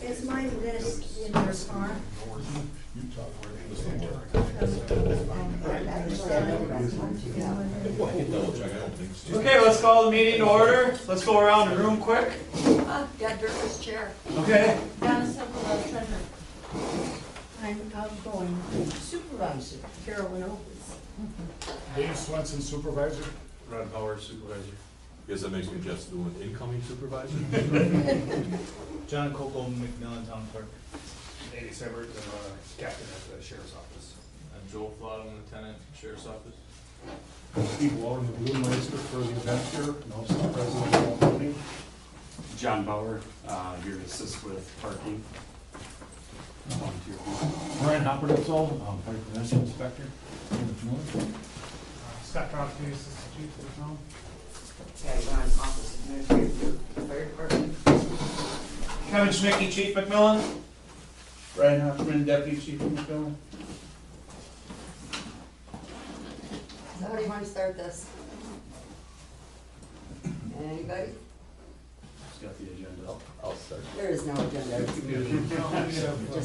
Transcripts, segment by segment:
Is my list in your car? Okay, let's call the meeting to order. Let's go around the room quick. Deb Durfus, chair. Okay. Donna Semple, treasurer. I'm outgoing supervisor, Carolyn Opus. Dave Swenson, supervisor. Ron Powers, supervisor. Guess that makes me just doing incoming supervisor. John Coco, McMillan Town Clerk. Andy Sebert, captain at the sheriff's office. Joel Flottam, lieutenant, sheriff's office. Steve Waller, the Baloon Meister for the event here, and also the president of the company. John Bauer, here to assist with parking. Volunteer. Brian Hoppertzel, Fire Prevention Inspector. Scott Crosby, assistant chief of the town. Patty Ron, office administrator for the fire department. Kevin Schmicky, Chief McMillan. Brian Hoffman, Deputy Chief of McMillan. So how do you want to start this? Anybody? Just got the agenda. I'll start. There is no agenda. Just, Is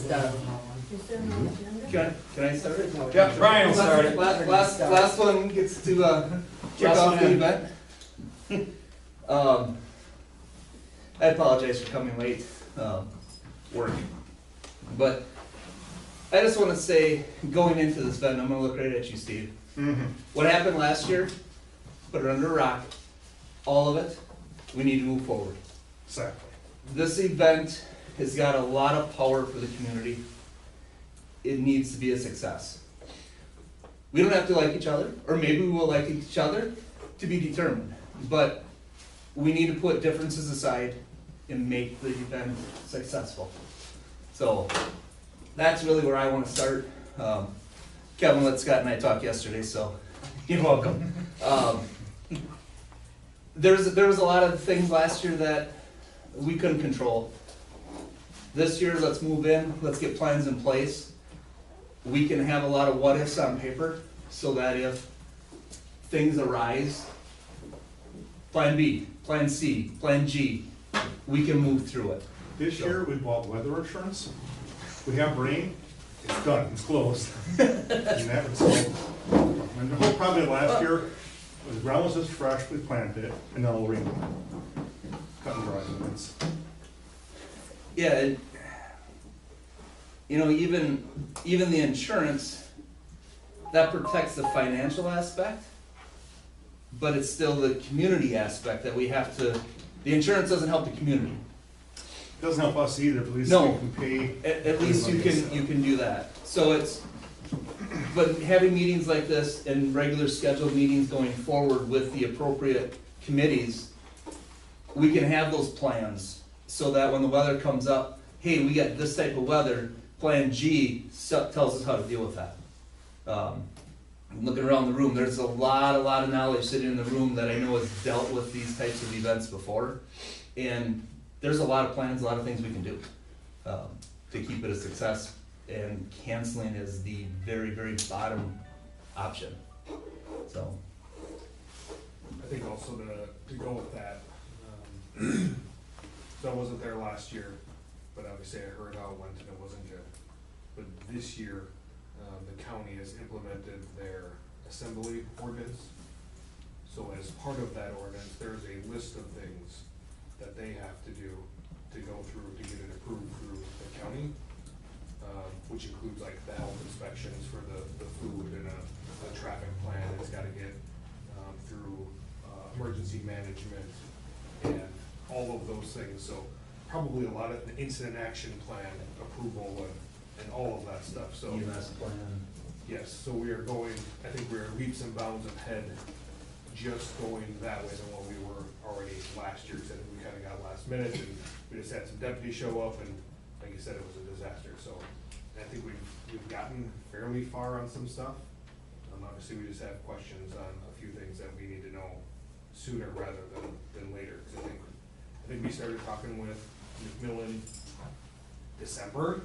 there no agenda? Can I start? there is no Yeah, agenda. Brian will start it. Last one gets to kick off the event. I apologize for coming late, work. But I just want to say, going into this event, I'm going to look right at you, Steve. What happened last year, put it under a rock. All of it, we need to move forward. Exactly. This event has got a lot of power for the community. It needs to be a success. We don't have to like each other, or maybe we will like each other, to be determined. But we need to put differences aside and make the event successful. So that's really where I want to start. Kevin let Scott and I talk yesterday, so you're welcome. There was a lot of things last year that we couldn't control. This year, let's move in, let's get plans in place. We can have a lot of what ifs on paper, so that if things arise, plan B, plan C, plan G, we can move through it. This year, we bought weather insurance. We have rain, it's done, it's closed. And that was so, and the whole problem last year, the ground was just fresh, we planted it, and then it'll rain. Cut and dry, and it's, Yeah, even the insurance, that protects the financial aspect, but it's still the community aspect that we have to, the insurance doesn't help the community. doesn't help us either, but at least No. we can pay. At least you can do that. So but having meetings like this and regular scheduled meetings going forward with the appropriate committees, we can have those plans so that when the weather comes up, hey, we got this type of weather, plan G tells us how to deal with that. I'm looking around the room, there's a lot of knowledge sitting in the room that I know has dealt with these types of events before. And there's a lot of plans, a lot of things we can do to keep it a success. And canceling is the very, very bottom option. So. I think also to go with that, so I wasn't there last year, but obviously I heard how it went and it wasn't good. But this year, the county has implemented their assembly ordinance. So as part of that ordinance, there's a list of things that they have to do to go through to get it approved through the county, which includes like the health inspections for the food and a traffic plan. It's got to get through emergency management and all of those things. So probably a lot of the incident action plan approval and all of that stuff. So EMS plan. yes, so we are going, I think we're leaps and bounds ahead just going that way than what we were already last year. Because I think we kind of got last minute and we just had some deputies show up and like you said, it was a disaster. So I think we've gotten fairly far on some stuff. Obviously, we just have questions on a few things that we need to know sooner rather than later. Because I think we started talking with McMillan December.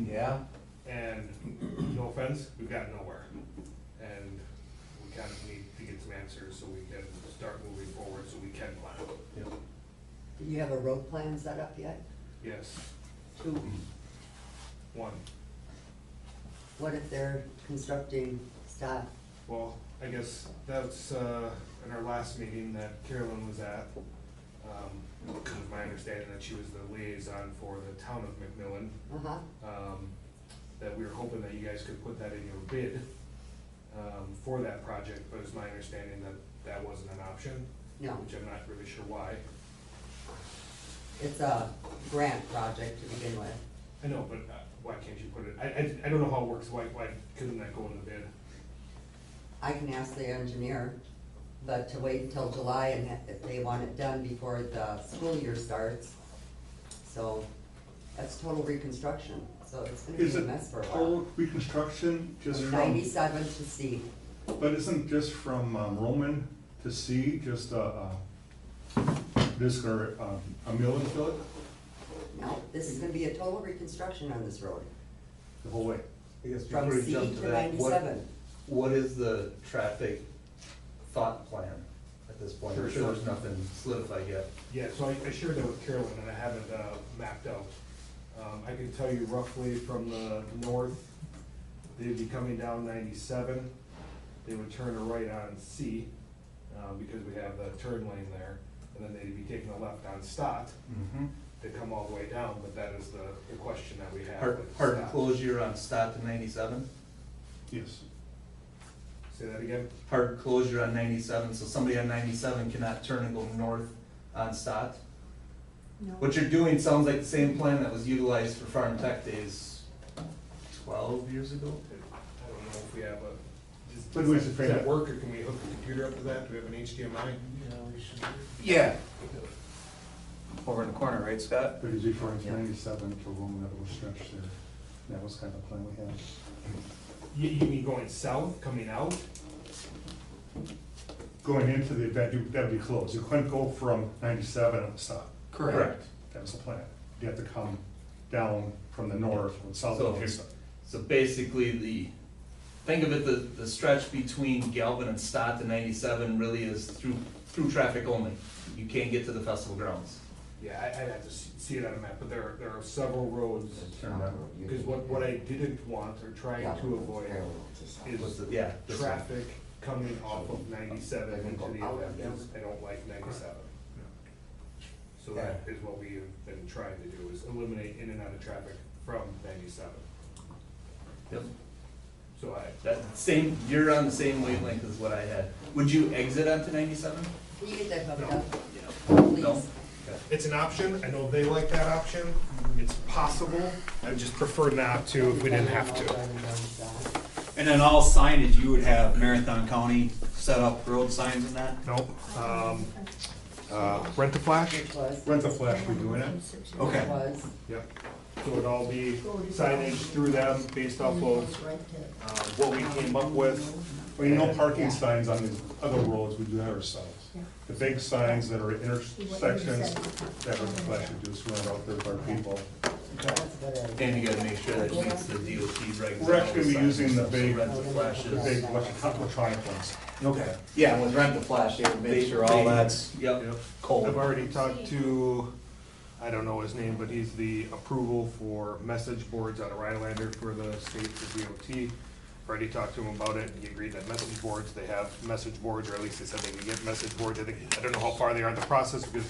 Yeah. And no offense, we've gotten nowhere. And we kind of need to get some answers so we can start moving forward so we can plan. Yep. Do you have a road plan set up yet? Yes. Two, One. what if they're constructing stop? Well, I guess that's, in our last meeting that Carolyn was at. It was my understanding that she was the liaison for the town of McMillan. Uh-huh. That we were hoping that you guys could put that in your bid, for that project, but it's my understanding that that wasn't an option. No. Which I'm not really sure why. It's a grant project to begin with. I know, but why can't you put it, I don't know how it works, why couldn't that go in the bid? I can ask the engineer, but to wait until July and if they want it done before the school year starts. So that's total reconstruction, so it's gonna be Is a it mess for a while. total reconstruction just from, 97 to C. but isn't just from Roman to C, just this, or a mill and fill it No, this is gonna be a total reconstruction on this road, the whole way? I guess from before we C jump to to that, what, 97. what is the traffic thought plan at this point? I'm sure there's nothing solidified yet. Yeah, so I shared that with Carolyn and I have it mapped out. I can tell you roughly from the north, they'd be coming down 97. They would turn a right on C, because we have the turn lane there. And then they'd be taking a left on Stott to come all the way down, but that is the question that we have. Hard, with hard Stott. closure on Stott to 97? Yes. Say that again? Hard closure on 97, so somebody on 97 cannot turn and go north on Stott? No. What you're doing sounds like the same plan that was utilized for Farm Tech Days 12 years ago? I don't know if we have a, But we should does frame that it. work or can we hook the computer up to that? Do we have an HDMI? Yeah. Over in the corner, right, Scott? But he's referring to 97 to Roman, that little stretch there. That was kind of the plan we had. You mean going south, coming out? Going into the event, that'd be closed. You couldn't go from 97 and stop. Correct. That was the plan. You have to come down from the north or south So of if the you're, side. so basically think of it, the stretch between Galvin and Stott to 97 really is through traffic only. You can't get to the festival grounds. Yeah, I'd have to see it on a map, but there are several roads. Turn around. Because what I didn't want or trying to avoid What's is the, yeah. this one. traffic coming off of 97 into the event, because I don't like 97. So that is what we have been trying to do, is eliminate in and out of traffic from 97. Yep. So That same, you're on the same wavelength as what I had. Would you exit onto 97? Can you get that hooked No. up? No? Please. it's an option, I know they like that option, it's possible, I just prefer not to if we didn't have to. And then all signage, you would have Marathon County set up road signs and that? Nope. Rent a flash? It was. Rent a flash, we're doing it. Okay. It was. Yep. So it'd all be signage through them based off of what we came up with. Well, you know, parking signs on these other roads, we do that ourselves. The big signs that are at intersections, that was the flash we do, so we're out there with our people. That's a good idea. And you gotta make sure that it meets the DOT regs. We're actually gonna be using the big, Rent the the flashes. big electronic ones. Okay. Yeah, with Rent the Flash, they would make sure all that's Yep. cold. I've already talked to, I don't know his name, but he's the approval for message boards out of Rylander for the state for DOT. Already talked to him about it, he agreed that message boards, they have message boards, or at least they said they could get message boards. I don't know how far they are in the process, because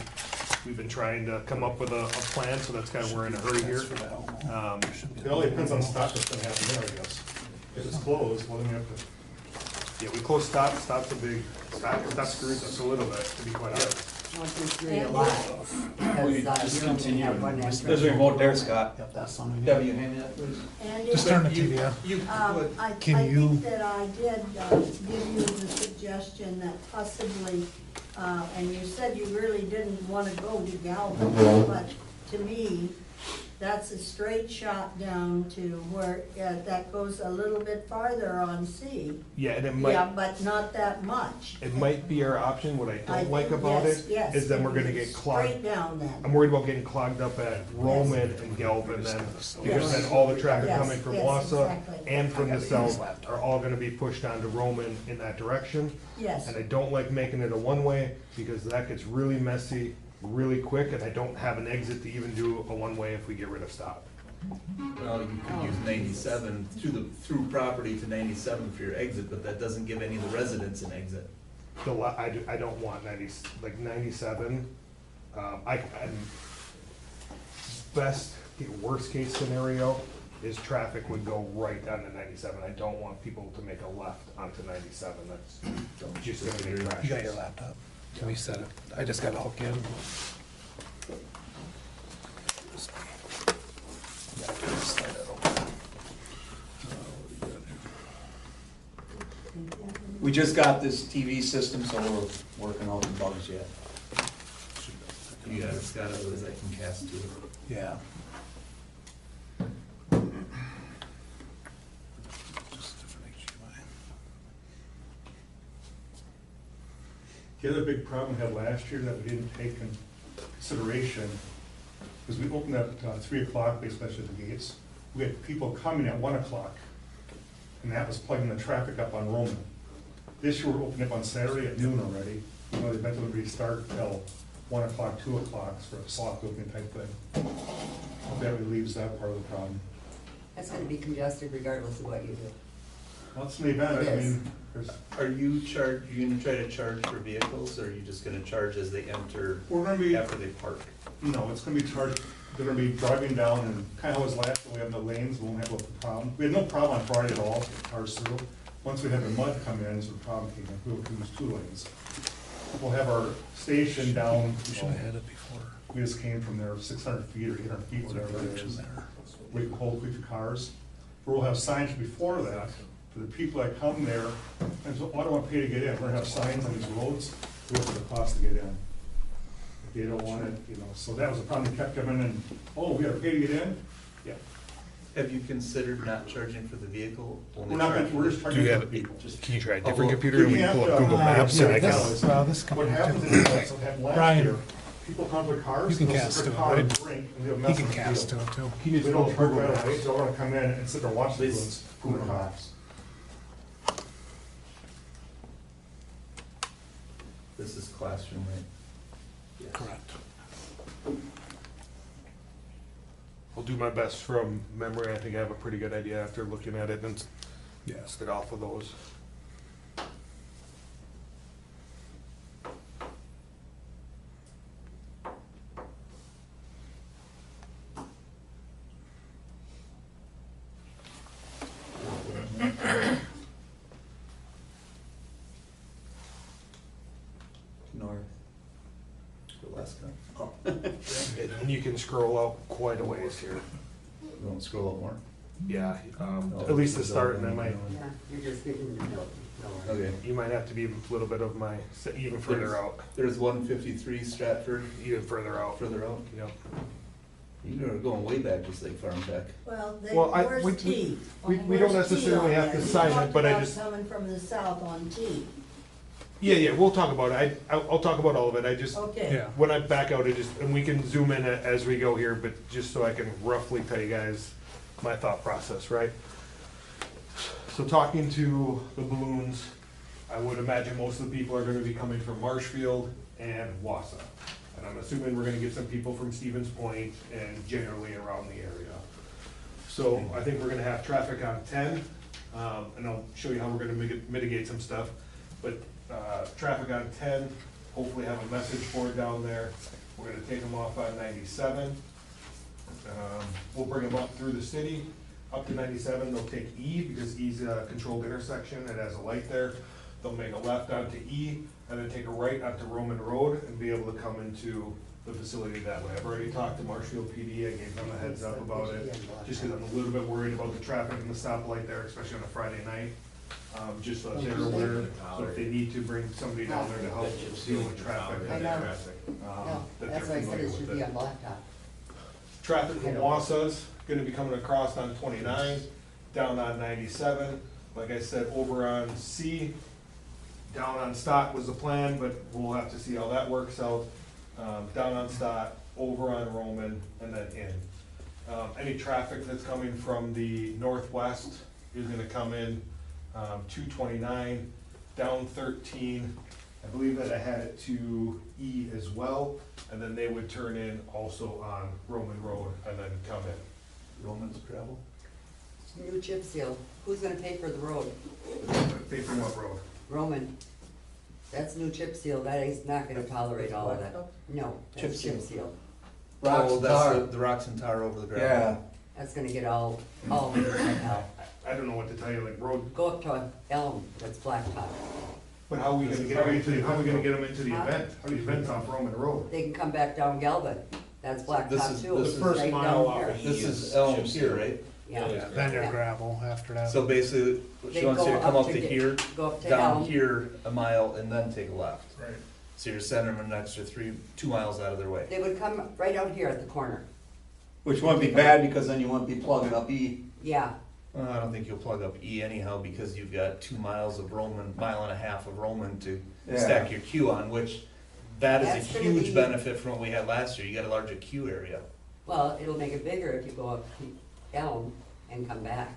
we've been trying to come up with a plan, so that's kind of, we're in a hurry here. It all depends on stock that's gonna happen there, I guess. If it's closed, well, then you have to. Yeah, we closed Stop, Stop's a big, Stop screws us a little bit, to be quite honest. 1, 2, 3 a lot. Because you only have one entrance. There's a remote there, Scott. Debbie, you hand me that, please? And Just if, turn the TV on. You, I Can you- think that I did give you the suggestion that possibly, and you said you really didn't wanna go to Galvin, but to me, that's a straight shot down to where, that goes a little bit farther on C. Yeah, and it Yeah, might, but not that much. it might be our option, what I I don't like think, about yes, it, yes, is then we're gonna it get is clogged. Straight down then. I'm worried about getting clogged up at Roman and Galvin then, because then all the traffic Yes, coming from yes, Wausau exactly. and from the south are all gonna be pushed onto Roman in that direction. Yes, And I don't like making it a one-way, because that gets really messy really quick, and I don't have an exit to even do a one-way if we get rid of stop. Well, you could use 97 through property to 97 for your exit, but that doesn't give any of the residents an exit. I don't want 97. I'm best, worst case scenario is traffic would go right onto 97. I don't want people to make a left onto 97. That's just gonna be crashes. You got your laptop? Can we set it? I just gotta hook in. Slide it open. We just got this TV system, so we're working out the bugs yet. You got it, Scott, otherwise I can cast to it. Yeah. The other big problem we had last year that we didn't take in consideration, was we opened up at 3 o'clock, basically at the gates. We had people coming at 1 o'clock, and that was plugging the traffic up on Roman. This year, we're opening up on Saturday at noon already. You know, the event would restart till 1 o'clock, 2 o'clock, for a soft opening type thing. Hope that relieves that part of the problem. That's gonna be congested regardless of what you do. Well, it's an event, I It is. mean, there's, Are you gonna try to charge for vehicles, or are you just gonna charge as they enter we're gonna be, after they park? no, it's gonna be charged, they're gonna be driving down, and kind of how it was last, year, we have no lanes, we won't have a problem. We had no problem on Friday at all, cars through. Once we had the mud come in, is the problem came in, we would use 2 lanes. We'll have our station down, We should have had it before. we just came from there 600 feet or 800 feet, whatever it is. We can hold quick cars. But we'll have signs before that, for the people that come there, and so, I don't want to pay to get in, we're gonna have signs on these roads, what the cost to get in. If they don't want it, you know, so that was a problem, they kept coming in, oh, we gotta pay to get in? Yeah. Have you considered not charging for the vehicle? Only We're not, charging we're for- just Do you charging have for it? people. Can you try a Although, different computer and we can't, pull up Google Maps and I can? Well, this coming happens too. is, that's what happened last Brian, year, people come to cars, you can they'll cast sit to their it, car and right? drink, and they'll He mess can with the cast deal. to it too. He We just don't goes charge Google right Maps. away, so I wanna come in and sit there and watch the This- balloons, Google Maps. This is classroom, right? Correct. I'll do my best from memory. I think I have a pretty good idea after looking at it and Yeah. stick off of those. North. Alaska. And you can scroll out quite a ways here. You want to scroll up more? Yeah, at least to start, and I might, Yeah, you're just getting the middle. Okay. you might have to be a little bit of my, even further out, There's 153 Stratford, even further out. further out. Yep. You are going way back, just like Farm Tech. Well, Well, where's T? we don't Where's T necessarily on have to there? sign You it, talked but I about just- coming from the south on T. Yeah, we'll talk about it. I'll talk about all of it. I just, Okay. Yeah. when I back out, and we can zoom in as we go here, but just so I can roughly tell you guys my thought process, right? So talking to the Balloons, I would imagine most of the people are gonna be coming from Marshfield and Wausau. And I'm assuming we're gonna get some people from Stevens Point and generally around the area. So I think we're gonna have traffic on 10, and I'll show you how we're gonna mitigate some stuff. But traffic on 10, hopefully have a message board down there. We're gonna take them off on 97. We'll bring them up through the city, up to 97. They'll take E, because E's a controlled intersection, it has a light there. They'll make a left onto E, and then take a right onto Roman Road, and be able to come into the facility that way. I've already talked to Marshfield PD, I gave them a heads up about it, just because I'm a little bit worried about the traffic and the stoplight there, especially on a Friday night. Just so that they're aware, so if they need to bring somebody down there to help deal with traffic. I know. No, that they're that's why I said familiar it with should it. be on laptop. Traffic from Wausau's gonna be coming across on 29, down on 97. Like I said, over on C, down on Stott was the plan, but we'll have to see how that works out. Down on Stott, over on Roman, and then in. Any traffic that's coming from the northwest is gonna come in 229, down 13, I believe that I had it to E as well, and then they would turn in also on Roman Road and then come in. Roman's gravel? New chip seal, who's gonna pay for the road? Pay for what road? Roman, that's new chip seal, that is not gonna tolerate all of that. No, that's Chip chip seal. Oh, that's the rocks and tar over the gravel. That's gonna get all over the hell. I don't know what to tell you, like road, Go up to Elm, that's blacktop. but how are we gonna get them into, how are we gonna get them into the Huh? event? How do you event off Roman Road? They can come back down Galvin, that's blacktop too. this It's is right first down mile off here. of This is Elm here, right? Yeah, Then you're Yeah. gravel after that. So basically, They she wants you go to come up up to to get- here, go up to down Elm. here a mile, and then take a left. Right. So you're sending them an extra 2 miles out of their way. They would come right out here at the corner, Which wouldn't be bad, because then you wouldn't be plugging up E. yeah. Well, I don't think you'll plug up E anyhow, because you've got 2 miles of Roman, mile and a half of Roman to Yeah. stack your queue on, which that is That's a gonna huge be- benefit from what we had last year. You got a larger queue area. Well, it'll make it bigger if you go up to Elm and come back.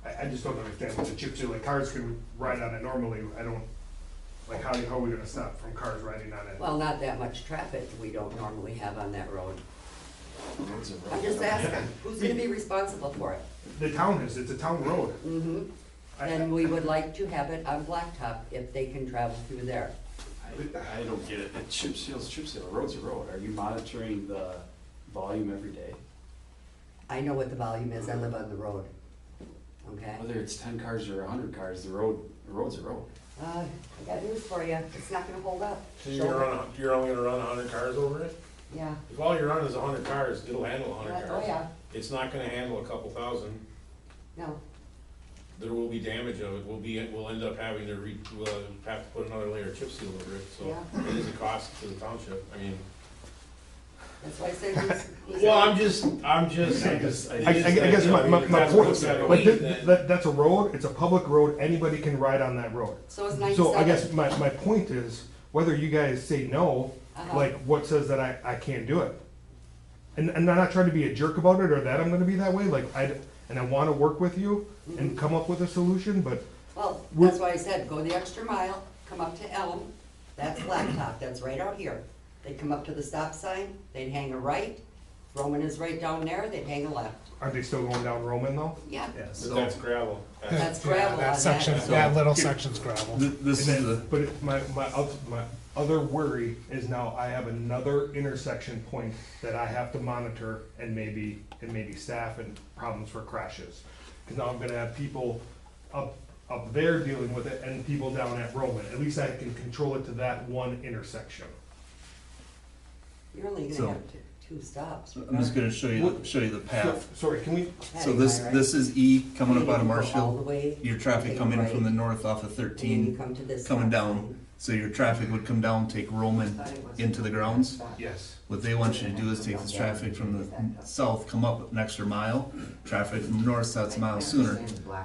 I just don't understand what the chip seal, like cars can ride on it normally, I don't, like how are we gonna stop from cars riding on it? Well, not that much traffic we don't normally have on that road. I'm just asking, who's gonna be responsible for it? The town is, it's a town road. Mm-hmm. And we would like to have it on blacktop if they can travel through there. I don't get it. A chip seal's chip seal, a road's a road. Are you monitoring the got every day? I know what the volume is, I live on the road, okay? Whether it's 10 cars or 100 cars, the road's a road. I got news for you, it's not gonna hold up. So you're only gonna run 100 cars over it? Yeah, If all you run is 100 cars, it'll handle 100 oh cars. yeah, It's not gonna handle a couple thousand. no, There will be damage of it. We'll end up having to we'll have to put another layer of chip seal over it, so Yeah. it is a cost to the township. I mean, that's why I said who's. well, I'm just. I guess my point, like, that's a road, it's a public road, anybody can ride on that road. So is So I 97. guess my point is, whether you guys say no, Uh-huh. like, what says that I can't do it? And I'm not trying to be a jerk about it, or that I'm gonna be that way, like, and I wanna work with you and come up with a solution, but Well, We're- that's why I said, go the extra mile, come up to Elm, that's blacktop, that's right out here. They'd come up to the stop sign, they'd hang a right, Roman is right down there, they'd hang a left. are they still going down Roman though? Yeah, Yeah, but so that's gravel. that's gravel on That section, that. that little section's gravel. this And is then, the, but my other worry is now I have another intersection point that I have to monitor and maybe staff and problems for crashes. Cause now I'm gonna have people up there dealing with it and people down at Roman. At least I can control it to that one intersection. You're only So- gonna have two stops. I'm just gonna show you the path. Sorry, can we, So Patty, this, am I right? this is E coming up You out of go all Marshall. the way, Your traffic take a coming in right, from the north off of and then you 13, come to this coming stop down. sign. So your traffic would come down, take Roman into the grounds. yes, What they want you to do is take this traffic from the south, come up an extra mile. Traffic from the north starts a mile sooner.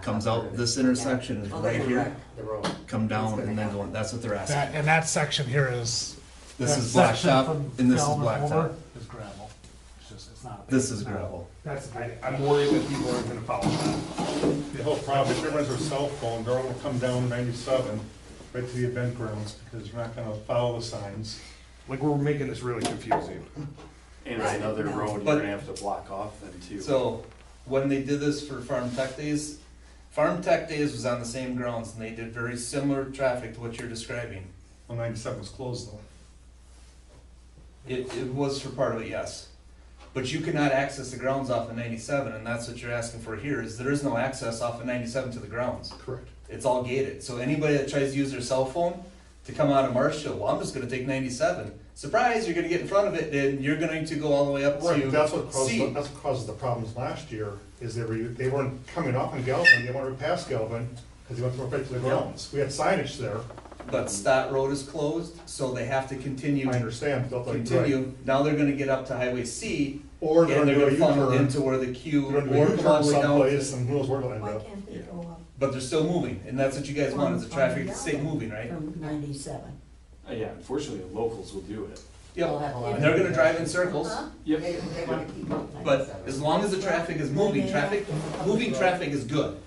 Comes out this intersection is Well, they're right gonna here, wreck the road. come down It's gonna and then happen. go, that's what they're That, asking. and that section here is. This that is section blacktop from and this is Galvin blacktop. over Is gravel. It's just, it's not. This is gravel. that's, I'm worried that people aren't gonna follow that. The whole problem, if everyone's with cell phone, they're all gonna come down 97 right to the event grounds, because they're not gonna follow the signs. Like, we're making this really confusing. And it's another No. road But- you're gonna have to block off then too. So, when they did this for Farm Tech Days was on the same grounds, and they did very similar traffic to what you're describing. Well, 97 was closed though. It was for part of it, yes. But you cannot access the grounds off of 97, and that's what you're asking for here, is there is no access off of 97 to the grounds. Correct. It's all gated, so anybody that tries to use their cell phone to come out of Marshall, well, I'm just gonna take 97. Surprise, you're gonna get in front of it, and you're going to go all the way up Right, to that's what caused, C. that's what caused the problems last year, is they weren't coming up on Galvin, they weren't past Galvin, because they went right to the grounds. We had signage there, But Stott Road is closed, so they have to continue. I understand, but like, right. Continue, now they're gonna get up to Highway C, Or and they're they're gonna gonna do a funnel U-turn, into where the queue, they're gonna do or a come U-turn all the way down. someplace, and who knows where they'll end Why up. can't they go up But they're still moving, and that's what you guys want, is the traffic to stay moving, right? from 97? Yeah, unfortunately, the locals will do it. They'll have a lot Yep, of and they're gonna people. drive in circles, Huh? Yep. They wanna keep up but 97. as long as the traffic is moving, moving traffic is good.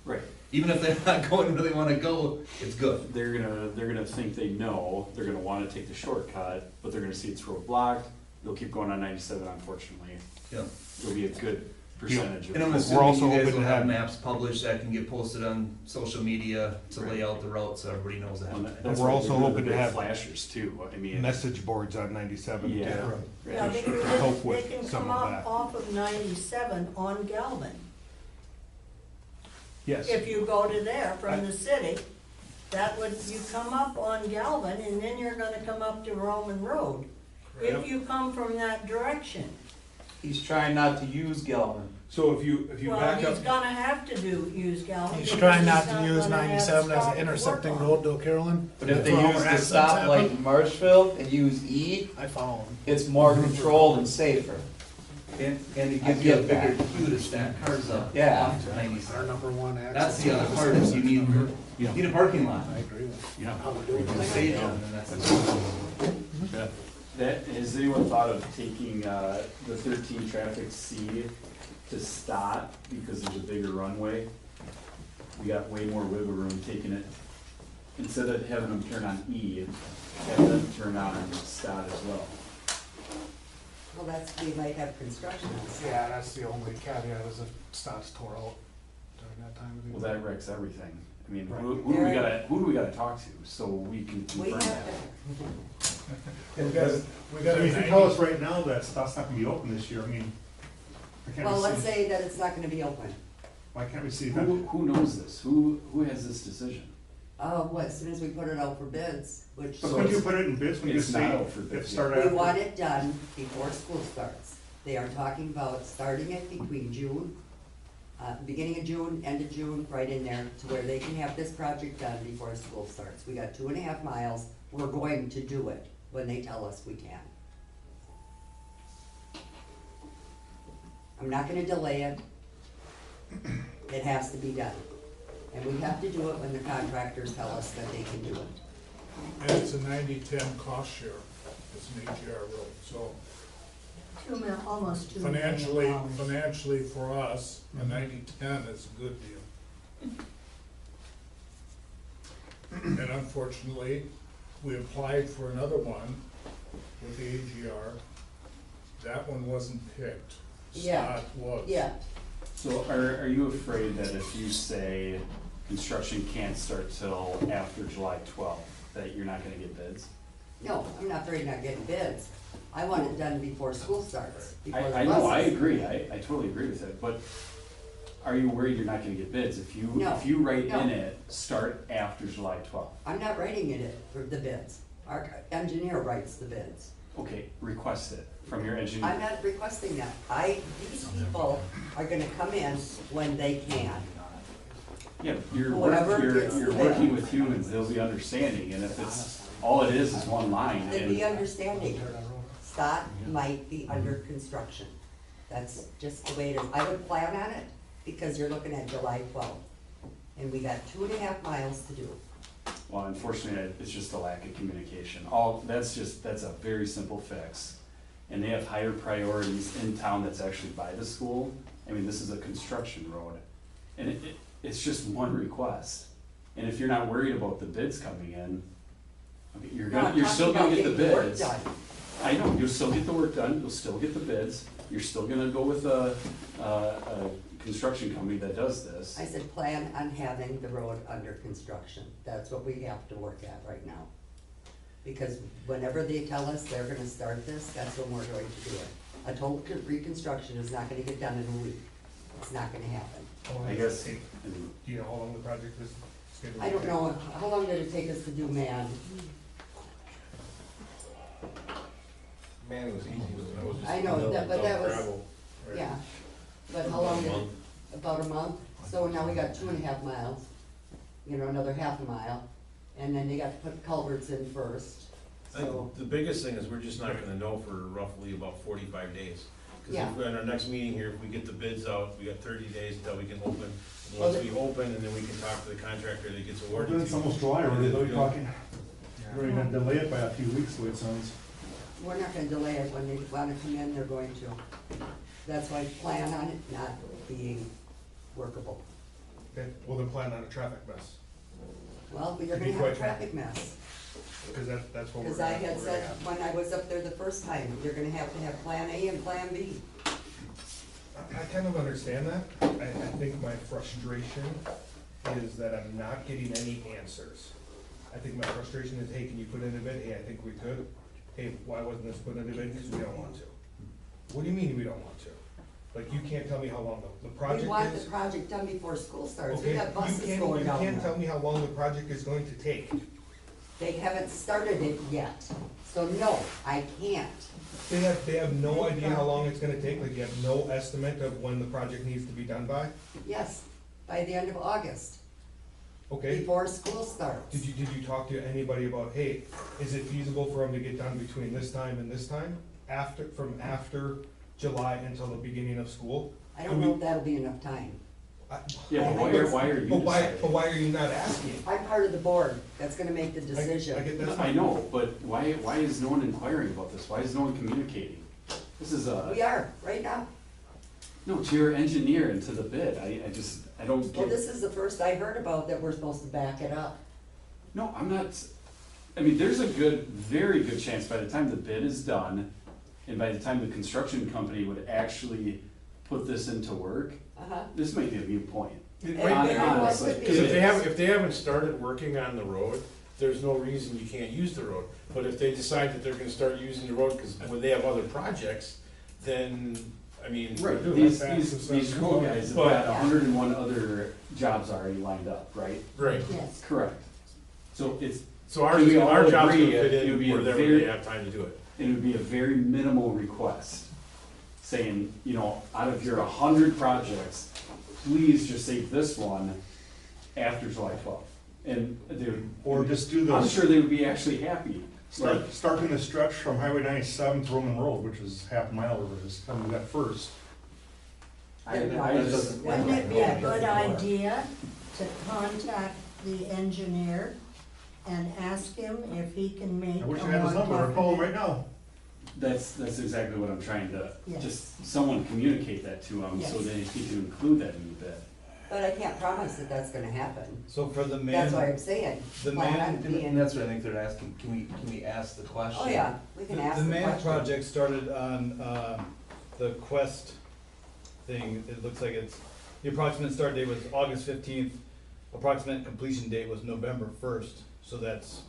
Right. Even if they're not going where they wanna go, it's good. They're gonna think they know, they're gonna wanna take the shortcut, but they're gonna see it's road blocked, they'll keep going on 97 unfortunately. Yeah. It'll be a good percentage of. And I'm We're assuming also you guys hoping will to have have- maps published that can get posted on social media to lay out the route so everybody knows Well, that. that's We're why also they're doing hoping the to big have flashers too, I mean. message boards on 97. Yeah. Yeah, they Help can, with they can some come of up that. off of 97 on Galvin. Yes. If you go to there from the city, that would, you come up on Galvin and then you're gonna come up to Roman Road. If you come from that direction. He's trying not to use Galvin. So if you Well, back he's up, gonna have to use Galvin. He's because trying he's not to use gonna have 97 as stop an to intersecting work on. road to Carolyn. But if they That's where use our the accidents stoplight happen. in Marshfield and use E, I follow him. it's more controlled and safer. And it I gives you a get bigger that. queue to stack cars up. Yeah. Onto Our 97. number one accident. That's the other part is you need a parking lot. I agree with yeah. how we're doing The it. stage on, and that's. Has anyone thought of taking, the 13 traffic C to Stott because there's a bigger runway? We got way more wiggle room taking it, instead of having them turn on E, have them turn on Stott as well. Well, that's, we might have construction on Stott. Yeah, that's the only caveat is if Stott's tore out during that time of the Well, year. that wrecks everything. I mean, Right. who do we gotta talk to so we can We confirm have that? to, We got, if you tell us right now that stuff's not gonna be open this year, I mean, I can't well, let's see, say that it's not gonna be open. why can't we see that? Who knows this? Who has this decision? Well, as soon as we put it out for bids, which, But when you put it in bids, when you It's say, not out for bids it started we after. want it done before school starts. They are talking about starting it between June, beginning of June, end of June, right in there, to where they can have this project done before school starts. We got 2.5 miles, we're going to do it when they tell us we can. I'm not gonna delay it. It has to be done. And we have to do it when the contractors tell us that they can do it. And it's a 90-10 cost share. It's an AGR road, so Almost 2 million dollars. financially for us, a 90-10 is a good deal. And unfortunately, we applied for another one with the AGR. That one wasn't picked. Yeah. Stott was. Yeah, So are you afraid that if you say construction can't start till after July 12th, that you're not gonna get bids? no, I'm not afraid of not getting bids. I want it done before school starts, before the I know, I buses. agree, I totally agree with it, but are you worried you're not gonna get bids? If you, No, if you write no. in it, start after July 12th. I'm not writing it for the bids. Our engineer writes the bids. Okay, request it from your I'm engineer. not requesting that. these people are gonna come in when they can. Yeah, you're, Whoever you're, gets you're the working bid. with humans, they'll be understanding, and if it's, all it is one line, Then be and, understanding. Stott might be under construction. That's just the way it is. I would plan on it because you're looking at July 12th. And we got 2.5 miles to do. well, unfortunately, it's just a lack of communication. That's a very simple fix. And they have higher priorities in town that's actually by the school. I mean, this is a construction road. And it's just one request. And if you're not worried about the bids coming in, okay, No, I'm you're still talking gonna get about the getting work bids. done. I know, you'll still get the work done, you'll still get the bids, you're still gonna go with a construction company that does this. I said, plan on having the road under construction. That's what we have to work at right now. Because whenever they tell us they're gonna start this, that's when we're going to do it. A total reconstruction is not gonna get done in a week. It's not gonna happen. I guess, Do you know how long the project is? scheduled? I don't know, how long did it take us to do man? Man, it was easy, wasn't it? It was just I know, mill that- but and that was- gravel, right? Yeah, but how long did, About a month. about a month? So now we got 2.5 miles, you know, another half a mile, and then they got to put culverts in first, I so. think the biggest thing is we're just not gonna know for roughly about 45 days. Cause Yeah. if, in our next meeting here, if we get the bids out, we got 30 days until we can open. And Well, once we open, and then we can talk to the contractor that gets awarded Then to. it's almost July already, though, you're talking, Yeah. we're gonna delay it by a few weeks, the way it sounds. We're not gonna delay it. When they wanna come in, they're going to. That's why I plan on it not being workable. Okay, well then plan on a traffic mess, Well, but you're To gonna be have a quite traffic mess. because that's what we're Cause gonna. I had we're said, gonna have. when I was up there the first time, you're gonna have to have plan A and plan B. I kind of understand that. I think my frustration is that I'm not getting any answers. I think my frustration is, hey, can you put in a bid? Hey, I think we could. Hey, why wasn't this put in a bid? Because we don't want to. What do you mean we don't want to? Like, you can't tell me how long the project is? We want the project done before school starts. We Okay, got buses you going down can't tell there. me how long the project is going to take. They haven't started it yet. So no, I can't. They have no idea how long it's gonna take, like, you have no estimate of when the project needs to be done by? Yes, by the end of August, Okay, before school starts. did you talk to anybody about, hey, is it feasible for them to get done between this time and this time? From after July until the beginning of school? I don't know if that'll be enough time. Yeah, but why are you But deciding? why are you not asking? I'm part of the board that's gonna make the I decision. get that's I fine. know, but why is no one inquiring about this? Why is no one communicating? This is We are, right now. no, to your engineer and to the bid. I don't Well, get. this is the first I heard about that we're supposed to back it up. No, I'm not, I mean, there's a very good chance by the time the bid is done, and by the time the construction company would actually put this into work, Uh-huh. this might be a moot point. And very well Honestly, could be. Because if they haven't started working on the road, there's no reason you can't use the road. But if they decide that they're gonna start using the road, because when they have other projects, then, I mean. Right. These road guys have But- got 101 other jobs already lined up, right? Right. Yes. Correct. So So our Can we all job's gonna agree fit it would in be a wherever very- they have time to do it. it would be a very minimal request, saying, you know, out of your 100 projects, please just save this one after July 12th. And they would, Or just do I'm those, sure they would be actually happy. Like, starting the stretch from Highway 97 to Roman Road, which is half a mile over this, coming that first. Wouldn't it be a good idea to contact the engineer and ask him if he can make I a wish I more had his number, I'd call him definite? right now. That's exactly what I'm trying to, Yes. just someone communicate that to them, so Yes. they need to include that in the bid. But I can't promise that that's gonna happen. So for the That's why man, I'm saying. the plan on man, it being- and that's what I think they're asking, can we ask the question? Oh, yeah, we can ask The the man question. project started on, the Quest thing, it looks like it's, the approximate start date was August 15th, approximate completion date was November 1st, so that's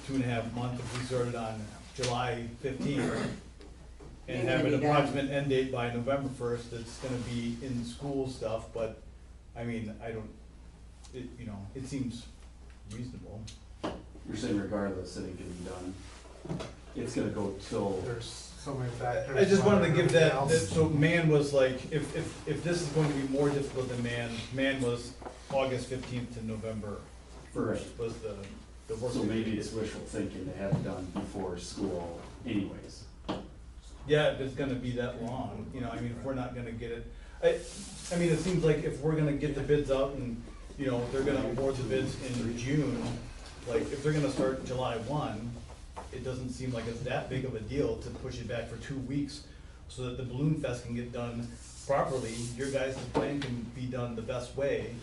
2.5 months if we started on July 15th. And Maybe have an be done. approximate end date by November 1st, it's gonna be in school stuff, but, I mean, I don't, it, you know, it seems reasonable. You're saying regardless, it ain't gonna be done. It's gonna go till, There's so many factors. I just wanted to give that, so man was like, if this is going to be more difficult than man was August 15th to November 1st was the work. so maybe it's wishful thinking to have it done before school anyways. Yeah, if it's gonna be that long, you know, I mean, if we're not gonna get it, I mean, it seems like if we're gonna get the bids out and, you know, they're gonna award the bids in June, like, if they're gonna start July 1, it doesn't seem like it's that big of a deal to push it back for 2 weeks so that the Balloon Fest can get done properly, your guys' plan can be done the best way.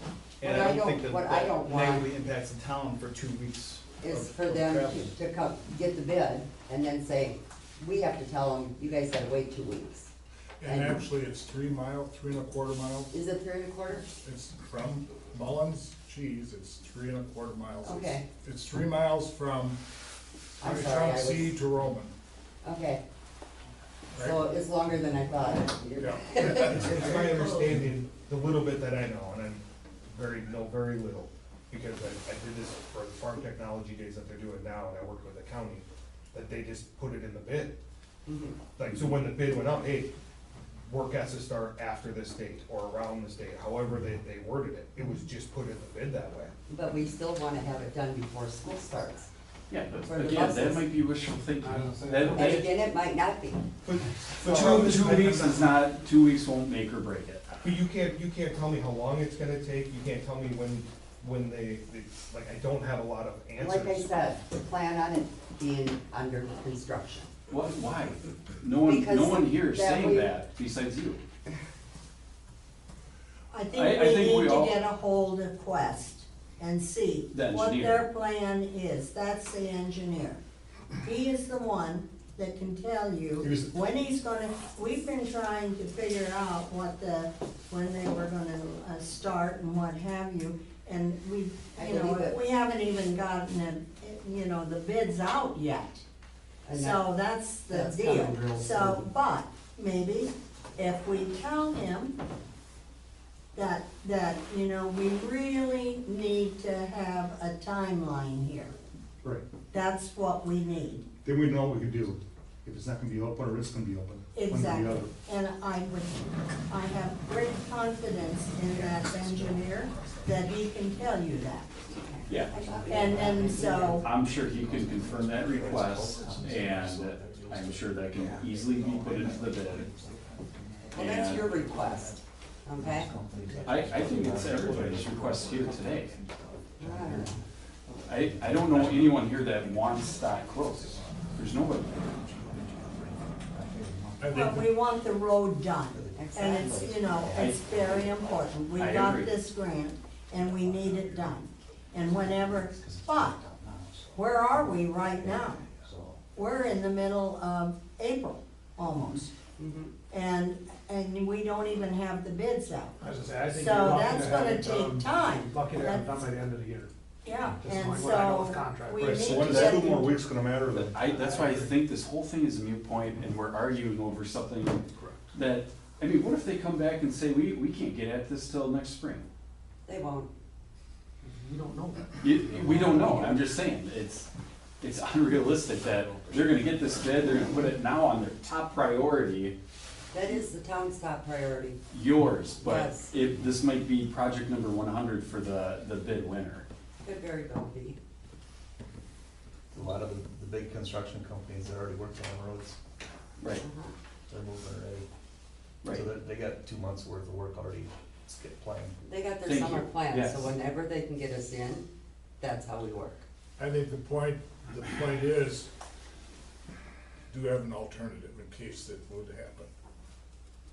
And I don't think that What I don't that want negatively impacts the town for 2 weeks is of- for of them travel. to come, get the bid, and then say, we have to tell them, you guys gotta wait 2 weeks. And actually, it's 3 miles, 3.25 miles. Is it 3.25? It's from Mullins Cheese, it's 3.25 miles. It's- Okay. It's 3 miles from I'm sorry, Trunk I C was, to Roman. okay, so it's longer than I thought. Yeah. It's my understanding, the little bit that I know, and know very little, because I did this for the farm technology days that they're doing now, and I worked with the county, that they just put it in the bid. Mhm. Like, so when the bid went out, hey, work has to start after this date, or around this date, however they worded it, it was just put in the bid that way. But we still wanna have it done before school starts. Yeah, For but the again, that buses. might be wishful thinking. I was saying- That- And that- again, it might not be. But Two weeks is not, 2 weeks won't make or break it. But you can't tell me how long it's gonna take, you can't tell me when they, like, I don't have a lot of answers. Like I said, plan on it being under construction. What, why? No one Because here is that saying way- that besides you. I I think we think we need to all- get a hold of Quest and see The what engineer. their plan is. That's the engineer. He is the one that can tell you He was- when he's gonna, we've been trying to figure out when they were gonna start and what have you. And we, I you know, believe it. we haven't even gotten it, you know, the bids out yet. And So that's the that's deal. coming real So, soon. but maybe if we tell him that, you know, we really need to have a timeline here. Right, That's what we need. then we know what we can do, if it's not gonna be open or it's gonna be open. one or the Exactly. other. And I have great confidence in that engineer that he can tell you that. Yeah. And so, I'm sure he can confirm that request, and I'm sure that can easily be put into the bid. Well, that's And your request, okay? I think it's everybody's request here today. Alright. I don't know anyone here that wants that close. There's nobody. I but think, we want the road done. And it's, Exactly. you know, it's very important. We I got agree. this grant and we need it done. And whenever, but where are we right now? We're in the middle of April, almost. And we don't even have the bids out. As I say, I think So you're lucky that's to gonna have it take done- time. Lucky to have it done That's- by the end of the year. Yeah, Just and like what I know with so contract. we Right, need So to what is get. 2 more weeks gonna matter then? That's why I think this whole thing is a moot point, and we're arguing over something that, I mean, what if they come back and say, we can't get at this till next spring? They won't. You don't know that. We don't know, I'm just saying, it's unrealistic that they're gonna get this bid, they're gonna put it now on their top priority, That is the town's top priority. yours, but Yes. if, this might be project number 100 for the bid winner. Could very well be. A lot of the big construction companies that already worked on roads, Right, Uh-huh. they're moving already. right. So they got 2 months worth of work already planned. They got their Thank summer you. plans, Yes. so whenever they can get us in, that's how we work. I think the point is, do have an alternative in case that would happen.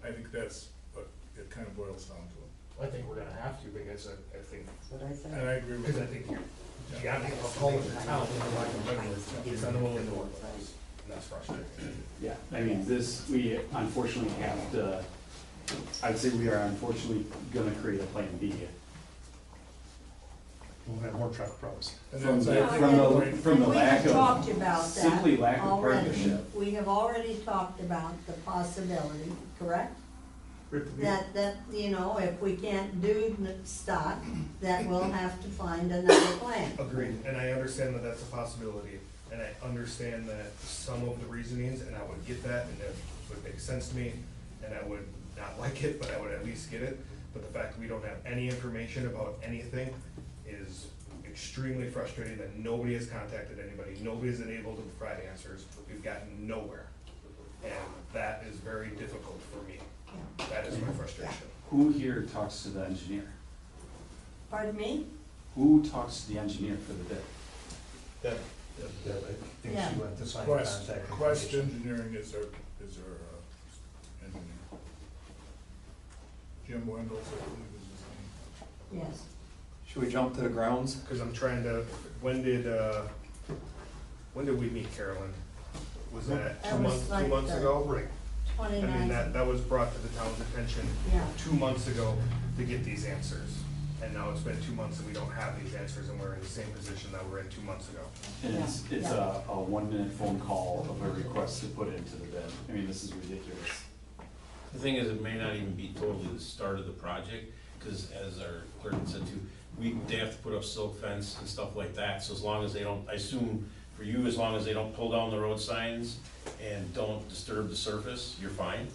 I think that's what it kind of boils down to. I think we're gonna have to, because I think, That's what I said. And I agree with because I that. think you gotta have a culvert in town, for lack of a better word, it's unwilling to work with us, and that's frustrating. Yeah, I mean, we unfortunately have to, I'd say we are unfortunately gonna create a plan B. We'll have more traffic problems. And From that's, the, I think, from the the, point. from the We lack have of, talked about that simply lack of already. partnership. We have already talked about the possibility, correct? That, you know, if we can't do stock, that we'll have to find another plan. Agreed, and I understand that that's a possibility, and I understand that some of the reasonings, and I would get that, and it would make sense to me, and I would not like it, but I would at least get it. But the fact that we don't have any information about anything is extremely frustrating, that nobody has contacted anybody, nobody's been able to provide answers, we've gotten nowhere. And that is very difficult for me, Yeah. that is my frustration. Who here talks to the engineer? Pardon me? Who talks to the engineer for the bid? That, I think Yeah. she went to find Quest, contact Quest information. Engineering is our engineer. Jim Wendell, I believe is his name. Yes. Should we jump to the grounds? Because I'm trying to, when did we meet Carolyn? Was that That 2 was months, like 2 months the ago? Right. I mean, 29th. that was brought to the town's attention Yeah. 2 months ago to get these answers. And now it's been 2 months and we don't have these answers, and we're in the same position that we were in 2 months ago. And it's Yeah. a 1-minute phone call of a request to put it into the bid. I mean, this is ridiculous. The thing is, it may not even be totally the start of the project, because as our clerk said too, they have to put up silk fence and stuff like that, so as long as they don't, I assume for you, as long as they don't pull down the road signs and don't disturb the surface, you're fine?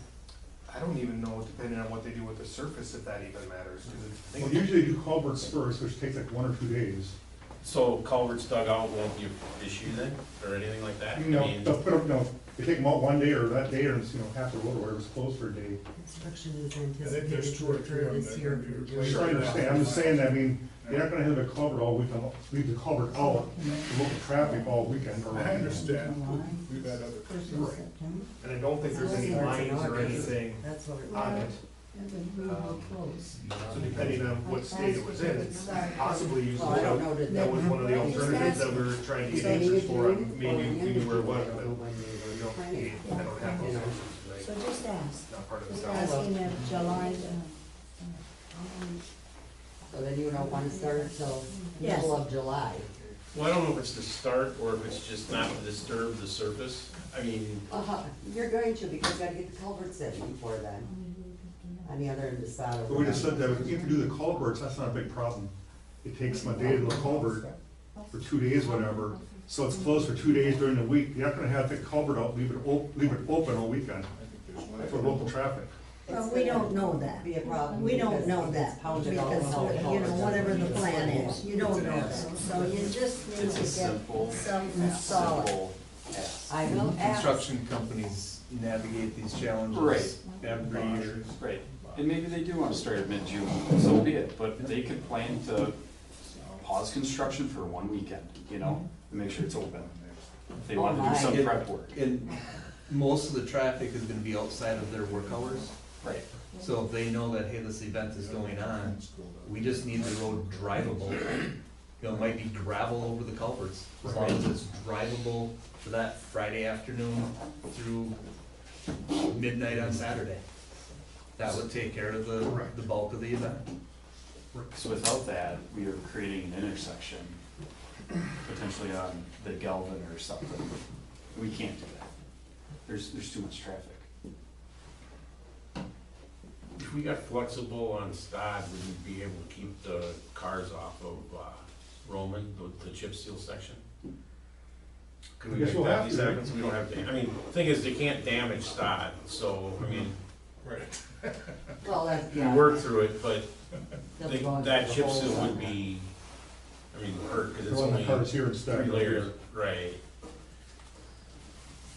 I don't even know, depending on what they do with the surface, if that even matters, because Well, usually you do culverts first, which takes like 1 or 2 days. So culverts dug out won't be an issue then, or anything like that? I You know, mean, they'll put up, they take them out 1 day or that day, or it's, half the road or whatever's closed for a day. Construction is I think there's 2 or 3 of them that are gonna be replaced. Sure, I understand, I'm just saying that, I mean, you're not gonna have the culvert all weekend, leave the culvert out, to look at traffic all weekend. I understand, we've had other. First of September. and I don't think there's any lines or anything That's what it on it. That would be real close. So depending on what state it was in, it's possibly using Well, I don't know that, that that was one of the Just alternatives that ask- we were trying to get Beginning answers of for, June and maybe or the we end knew of where it June, was, I don't but know when they were we don't, planning. I don't have those You know. answers today. So just ask, Not part of the just town. asking if July, So then you don't wanna start until Yes. middle of July. Well, I don't know if it's to start or if it's just not to disturb the surface. I mean, You're going to, because you gotta get the culverts in before then, on the other end of the side. But we just said that if you do the culverts, that's not a big problem. It takes them a day to do a culvert for 2 days, whatever, so it's closed for 2 days during the week. You're not gonna have the culvert out, leave it open all weekend for local traffic. well, we don't know that. Be a problem. We don't because know it's that, pounded all because, over. you know, whatever the plan is, you don't know that. So you just need It's to a get simple, something solid. simple ask. I will ask. Construction companies navigate these challenges Right. every year. Right, and maybe they do wanna start at mid-June, so be it, but they could plan to pause construction for one weekend, you know, and make sure it's open. If they wanna do some my. prep work. And most of the traffic is gonna be outside of their work hours. Right. So if they know that, hey, this event is going on, we just need the road drivable. You know, it might be gravel over the culverts, as long as it's drivable for that Friday afternoon through midnight on Saturday. That would take care of the bulk of the event. So without that, we are creating an intersection, potentially on the Galvin or something. We can't do that. There's too much traffic. if we got flexible on Stod, would we be able to keep the cars off of Roman, the chip seal section? Can we Guess make we'll that have to. seconds? We don't have to, I mean, the thing is, they can't damage Stod, so, I mean, Right. Well, that's, we yeah. work through it, but They'll be going that through the chip whole seal would summer. be, I mean, hurt, cause it's Run the only cars here instead. 3 layers, right?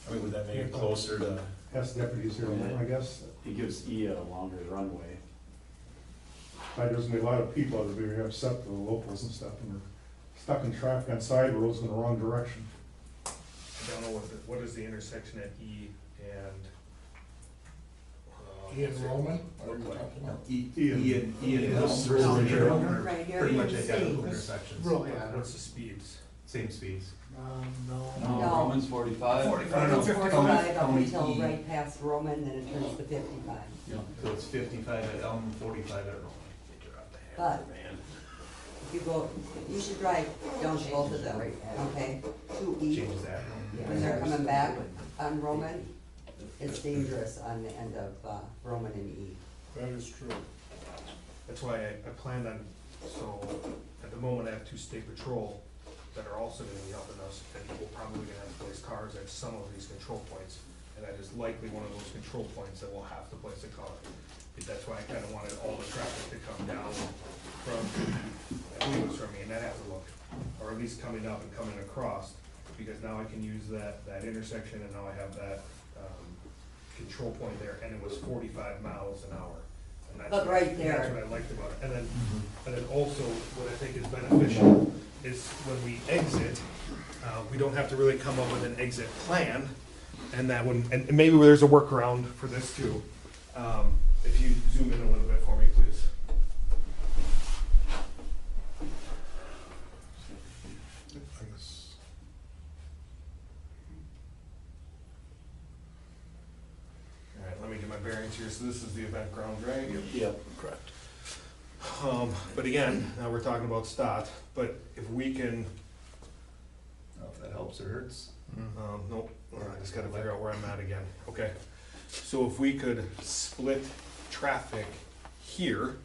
I mean, would that make it closer to? Has deputies here, I guess. It gives E a longer runway. There's gonna be a lot of people that are very upset with the locals and stuff, and they're stuck in traffic on side roads in the wrong direction. I don't know what is the intersection at E and. Ian Roman? Are you Look like- talking about? Ian, Yes. Right here, pretty you much can see. identical intersections, What's the speeds? same speeds. No. Roman's 45. 45. It's 45 up County until E. right past Roman, then it turns to 55. So it's 55 at Elm, 45 at Roman. But if you go, you should drive down to both of them, okay? To E, Changes that. when they're coming back on Roman, it's dangerous on the end of Roman and E. That is true. That's why I planned on, so, at the moment, I have 2 state patrol that are also gonna be helping us, and we're probably gonna have to place cars at some of these control points. And that is likely one of those control points that we'll have to place a car. That's why I kinda wanted all the traffic to come down from, I believe it's from me, and that has to look, or at least coming up and coming across, because now I can use that intersection, and now I have that, control point there, and it was 45 miles an hour. And that's But what- right there. That's what I liked about it. And then also, what I think is beneficial is when we exit, we don't have to really come up with an exit plan. And that one, and maybe there's a workaround for this too. If you zoom in a little bit for me, please. All right, let me get my bearings here. So this is the event ground, right? Yep. Correct. But again, now we're talking about stat, but if we can, I don't know if that helps or hurts. nope, I just gotta figure out where I'm at again. Okay, so if we could split traffic here,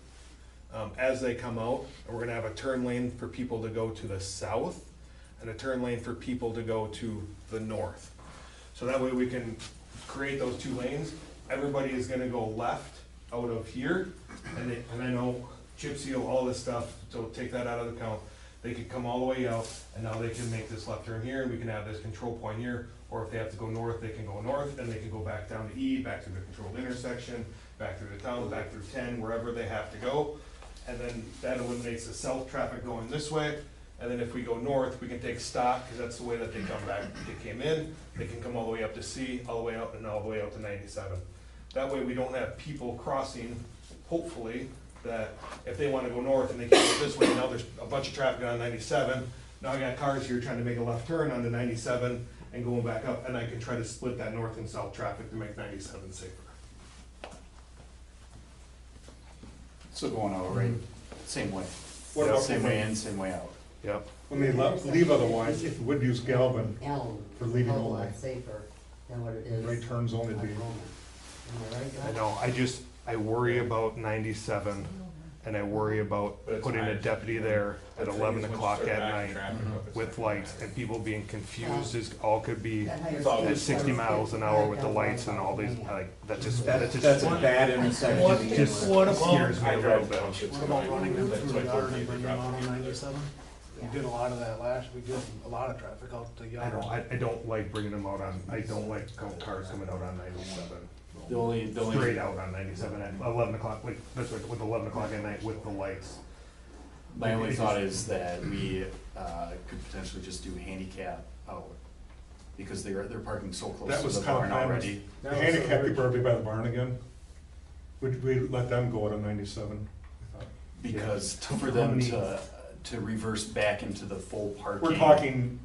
as they come out, and we're gonna have a turn lane for people to go to the south and a turn lane for people to go to the north. So that way we can create those 2 lanes. Everybody is gonna go left out of here, and I know chip seal, all this stuff, so take that out of the count. They could come all the way out, and now they can make this left turn here, and we can have this control point here, or if they have to go north, they can go north, and they can go back down to E, back through the controlled intersection, back through the town, back through 10, wherever they have to go. And then that eliminates the south traffic going this way, and then if we go north, we can take stock, because that's the way that they come back, they came in, they can come all the way up to C, all the way out, and all the way out to 97. That way we don't have people crossing, hopefully, that if they wanna go north and they can't go this way, now there's a bunch of traffic on 97. Now I got cars here trying to make a left turn onto 97 and going back up, and I can try to split that north and south traffic to make 97 safer. So going out, right, same way. What about Same when way they- in, same way out. Yep. When they leave otherwise, if you would use Galvin, Elm. For leaving a hell of a only. lot safer than what it is. right turns only on be. Roma. Am I right, I Josh? know, I worry about 97, and I worry about But it's putting a nice. deputy there at The thing 11 is, once you o'clock start at backing night traffic up, it's with like- lights, and people being confused, is all could be That higher all speed at 60 cars miles get an hour back with the up lights on and all top these, of me. like, that just, That's that a just bad intersection to begin just with. scares me I a little drive bit. townships. What about running them That's through why the I yard told you and to bring drop them out it. on 97? We did a lot of that last, we did a lot of traffic out the I yard. don't like bringing them out on, I don't like cars coming out on 97. The only, Straight out on 97 at 11 o'clock, like, that's right, with 11 o'clock at night with the lights. my only thought is that we, could potentially just do handicap out. Because they're parking so close That to was the kind barn of already. The handicap people are by the barn again. Would we let them go out on 97? I thought? Because Yeah. for How them many- to reverse back into the full parking. We're talking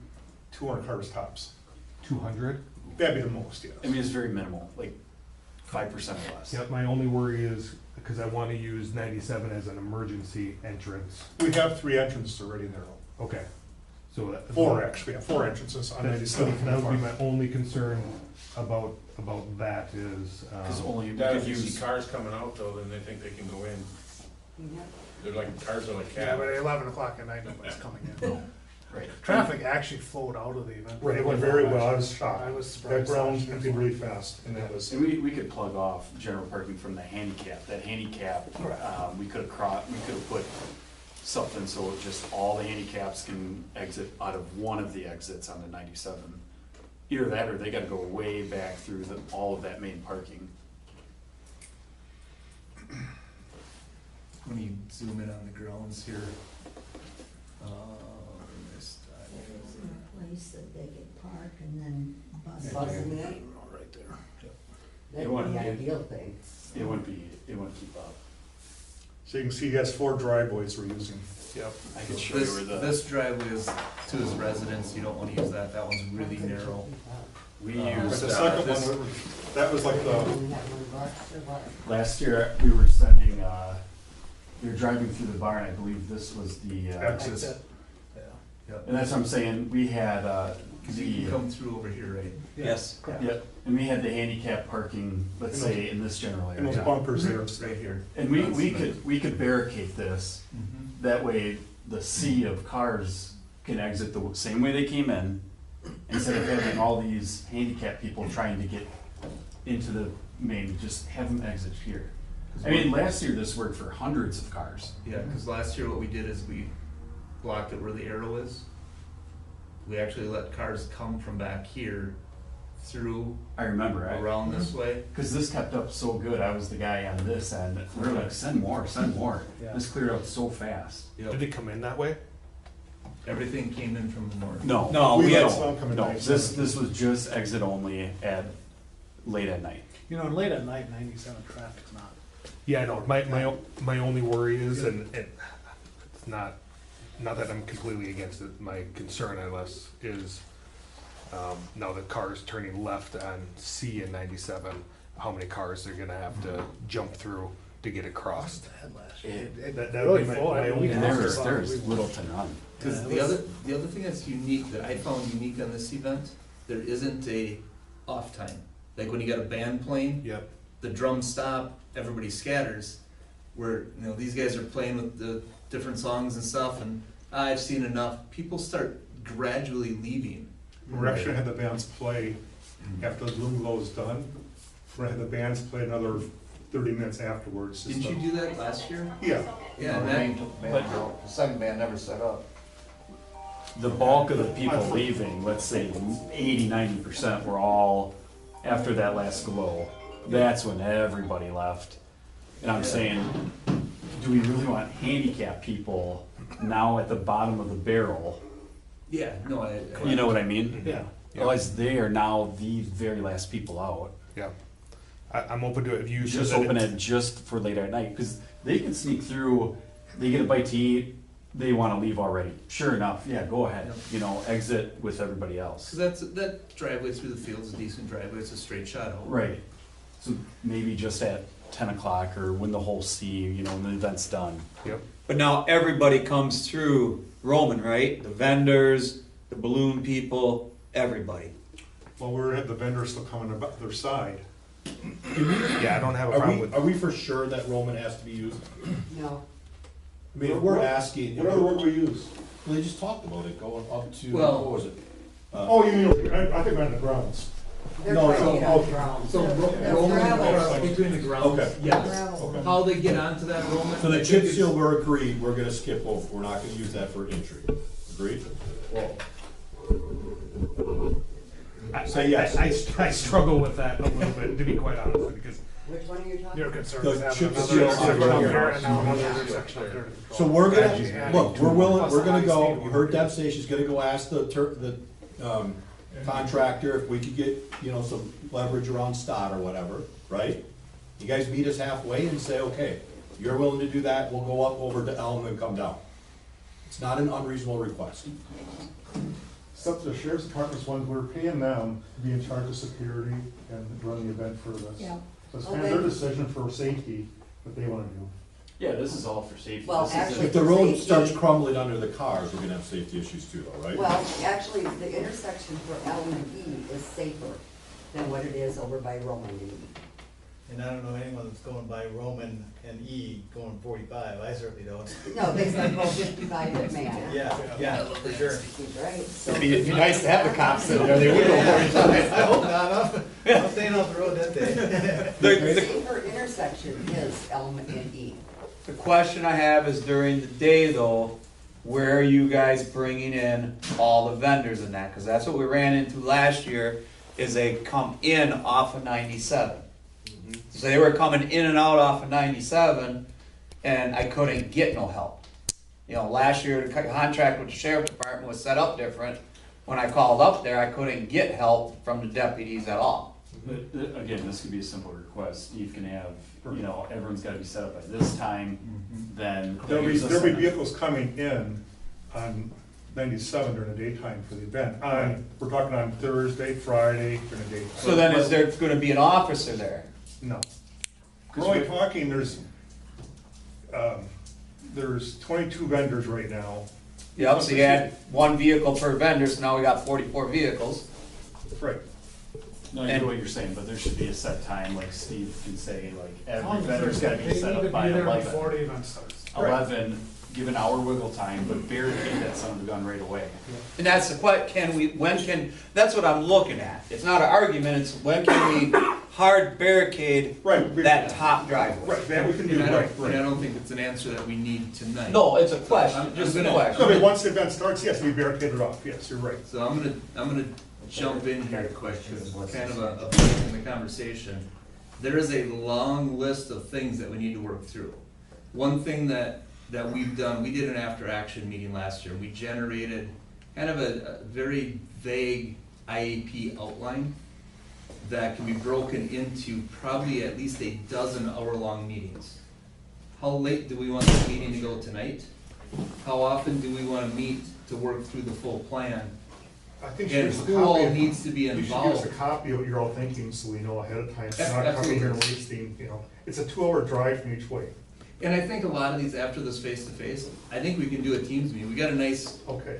200 cars tops. 200? That'd be the most, yes. I mean, it's very minimal, like 5% or less. Yep, my only worry is, because I want to use 97 as an emergency entrance. We have 3 entrances already there. Okay, so that. 4 actually, yeah, 4 entrances on That's- 97. That would be my only concern about that is, Because only, we Yeah, could if you see use, cars coming out though, then they think they can go in. Yep. They're like, cars are like Yeah, but cabs. at 11 o'clock at night, nobody's coming in. right. Traffic actually flowed out of the event. Right, it went very well, I was shocked. I was That surprised. ground emptied really fast, and that was, And we could plug off general parking from the handicap. That handicap, we could have put something so it just all the handicaps can exit out of one of the exits on the 97. Either that or they gotta go way back through all of that main parking. When you zoom in on the grounds here, this There's a place that they could park and then bus. Buzzing it, right there. that'd wouldn't be the be- ideal thing. It wouldn't keep up. so you can see he has 4 driveways we're using. yep. I could show you This, where the, this driveway is to his residence, you don't wanna use that, that one's really narrow. we But used, the second this, one, that was like We the, have one box or what? last year, we were sending, we were driving through the barn, I believe this was the, Exit. That's it. and that's what I'm saying, we had, Cause you the. can come through over here, right? Yes. Yep, and we had the handicap parking, let's And those- say, in this general and those area. bumpers there. Right here. And we could barricade this, that way the sea of cars can exit the same way they came in, instead of having all these handicap people trying to get into the main, just have them exit here. I mean, last year this worked for hundreds of cars. Yeah, cause last year what we did is we blocked it where the arrow is. We actually let cars come from back here through, I remember, around this way. cause this kept up so good, I was the guy on this end, we were like, send more. Yeah. This cleared up so fast. Did they come in that way? Everything came in from the north. No, We we let had, some come in no, 97. this was just exit only at, late at night. You know, and late at night, 97 traffic's not. Yeah, I know, my only worry is, and it's not that I'm completely against it, my concern I guess is, now the cars turning left on C in 97, how many cars they're gonna have to jump through to get across. Had last Yeah. year. That would Really be my full. I mean, only we And talked there's, about it. there's little to none. Cause Yeah, it the other thing that's unique, that I found unique on this event, there isn't a off time. Like when you got a band playing, Yep. the drums stop, everybody scatters. Where, you know, these guys are playing with the different songs and stuff, and I've seen enough, people start gradually leaving. We're actually gonna have the bands play after the Bloom Glow's done. We're gonna have the bands play another 30 minutes afterwards. just Didn't to- you do that last year? Yeah. Yeah, and that, The second band never set up. The bulk of the people leaving, let's say 80–90% were all after that last glow. That's when everybody left. And I'm saying, do we really want handicapped people now at the bottom of the barrel? yeah, no, You know what I mean? Yeah. Otherwise, they are now the very last people out. Yeah. I'm open to it if you said Just that open it just for late at night, because they can sneak through, they get a bite to eat, they wanna leave already. Sure enough, yeah, go ahead, you know, exit with everybody else. Cause that driveway through the field is a decent driveway, it's a straight shot home. Right, so maybe just at 10 o'clock or when the whole C, you know, when the event's done. Yep. But now everybody comes through Roman, right? The vendors, the balloon people, everybody. Well, we're at the vendors still coming about their side. Yeah, I don't have a Are problem we, with. are we for sure that Roman has to be used? No, I mean, if we're asking. What other word we use? Well, they just talked about it, going up to, Well- what was it? Oh, you mean, I think on the grounds. they're No, trying to get no, on the ground. So That's Roman, gravel. between the grounds, Okay. yes. Gravel. Okay. How they get onto that Roman? So I the think chip it's- seal, we're agreed, we're gonna skip over, we're not gonna use that for entry. Agreed? Well, Say yes. I struggle with that a little bit, to be quite honest with you, because Which one are you talking your about? concern The is having chip another seal intersection on up your here house. and now another Yeah. intersection up there to control. So we're Adding gonna, look, two we're willing, plus we're the gonna high go, speed you heard one. Deb say she's gonna go ask the contractor if we could get, you know, some leverage around Stott or whatever, right? You guys meet us halfway and say, okay, you're willing to do that, we'll go up over to Elm and come down. It's not an unreasonable request. Except the sheriff's department's ones, we're paying them to be in charge of security and run the event for us. Yeah. So it's Oh, kind of they- their decision for safety, what they wanna do. Yeah, this is all for safety. Well, This isn't- actually- If the road Safety. starts crumbling under the cars, we're gonna have safety issues too, though, right? Well, actually, the intersection for Elm and E is safer than what it is over by Roman and E. And I don't know anyone that's going by Roman and E going 45, I certainly don't. No, they said go 55 at man. Yeah, for sure. Right, so. It'd be nice to have the cops in there, they would go I 45. hope not, I'm staying off the road that day. The safer intersection is Elm and E. The question I have is during the day though, where are you guys bringing in all the vendors in that? Cause that's what we ran into last year, is they come in off of 97. So they were coming in and out off of 97 and I couldn't get no help. You know, last year the contract with the sheriff department was set up different. When I called up there, I couldn't get help from the deputies at all. But, again, this could be a simple request. Steve can have, you know, everyone's gotta be set up by this time, then. There'll be, gives us there'll be enough- vehicles coming in on 97 during the daytime for the event. We're talking on Thursday, Friday during the daytime. So then is there gonna be an officer there? No. We're only talking, there's 22 vendors right now. Yep, so you had one vehicle per vendor, so now we got 44 vehicles. Right. No, I get And- what you're saying, but there should be a set time, like Steve can say, like, every vendor's gotta be set up by 11. Before the event starts. 11, give an hour wiggle time, but barricade that son of a gun right away. And that's the that's what I'm looking at. It's not an argument, it's when can we hard barricade Right. that top driveway? Right, that we can do, And I right, don't, and I right. don't think it's an answer that we need tonight. No, it's a question, just a I'm gonna- No, but question. once the event starts, yes, we barricade it off, yes, you're right. So I'm gonna jump in here quick, because it's kind of a point in the conversation. There is a long list of things that we need to work through. One thing that we've done, we did an after-action meeting last year. We generated kind of a very vague IAP outline that can be broken into probably at least a dozen hour-long meetings. How late do we want this meeting to go tonight? How often do we wanna meet to work through the full plan? I think And she's a who all copy of- needs to be You should give us involved? a copy of what you're all thinking, so we know ahead of time, so not coming Absolutely. here and wasting, you know, it's a 2-hour drive from each way. And I think a lot of these, after this face-to-face, I think we can do a Teams meeting. We got a nice Okay.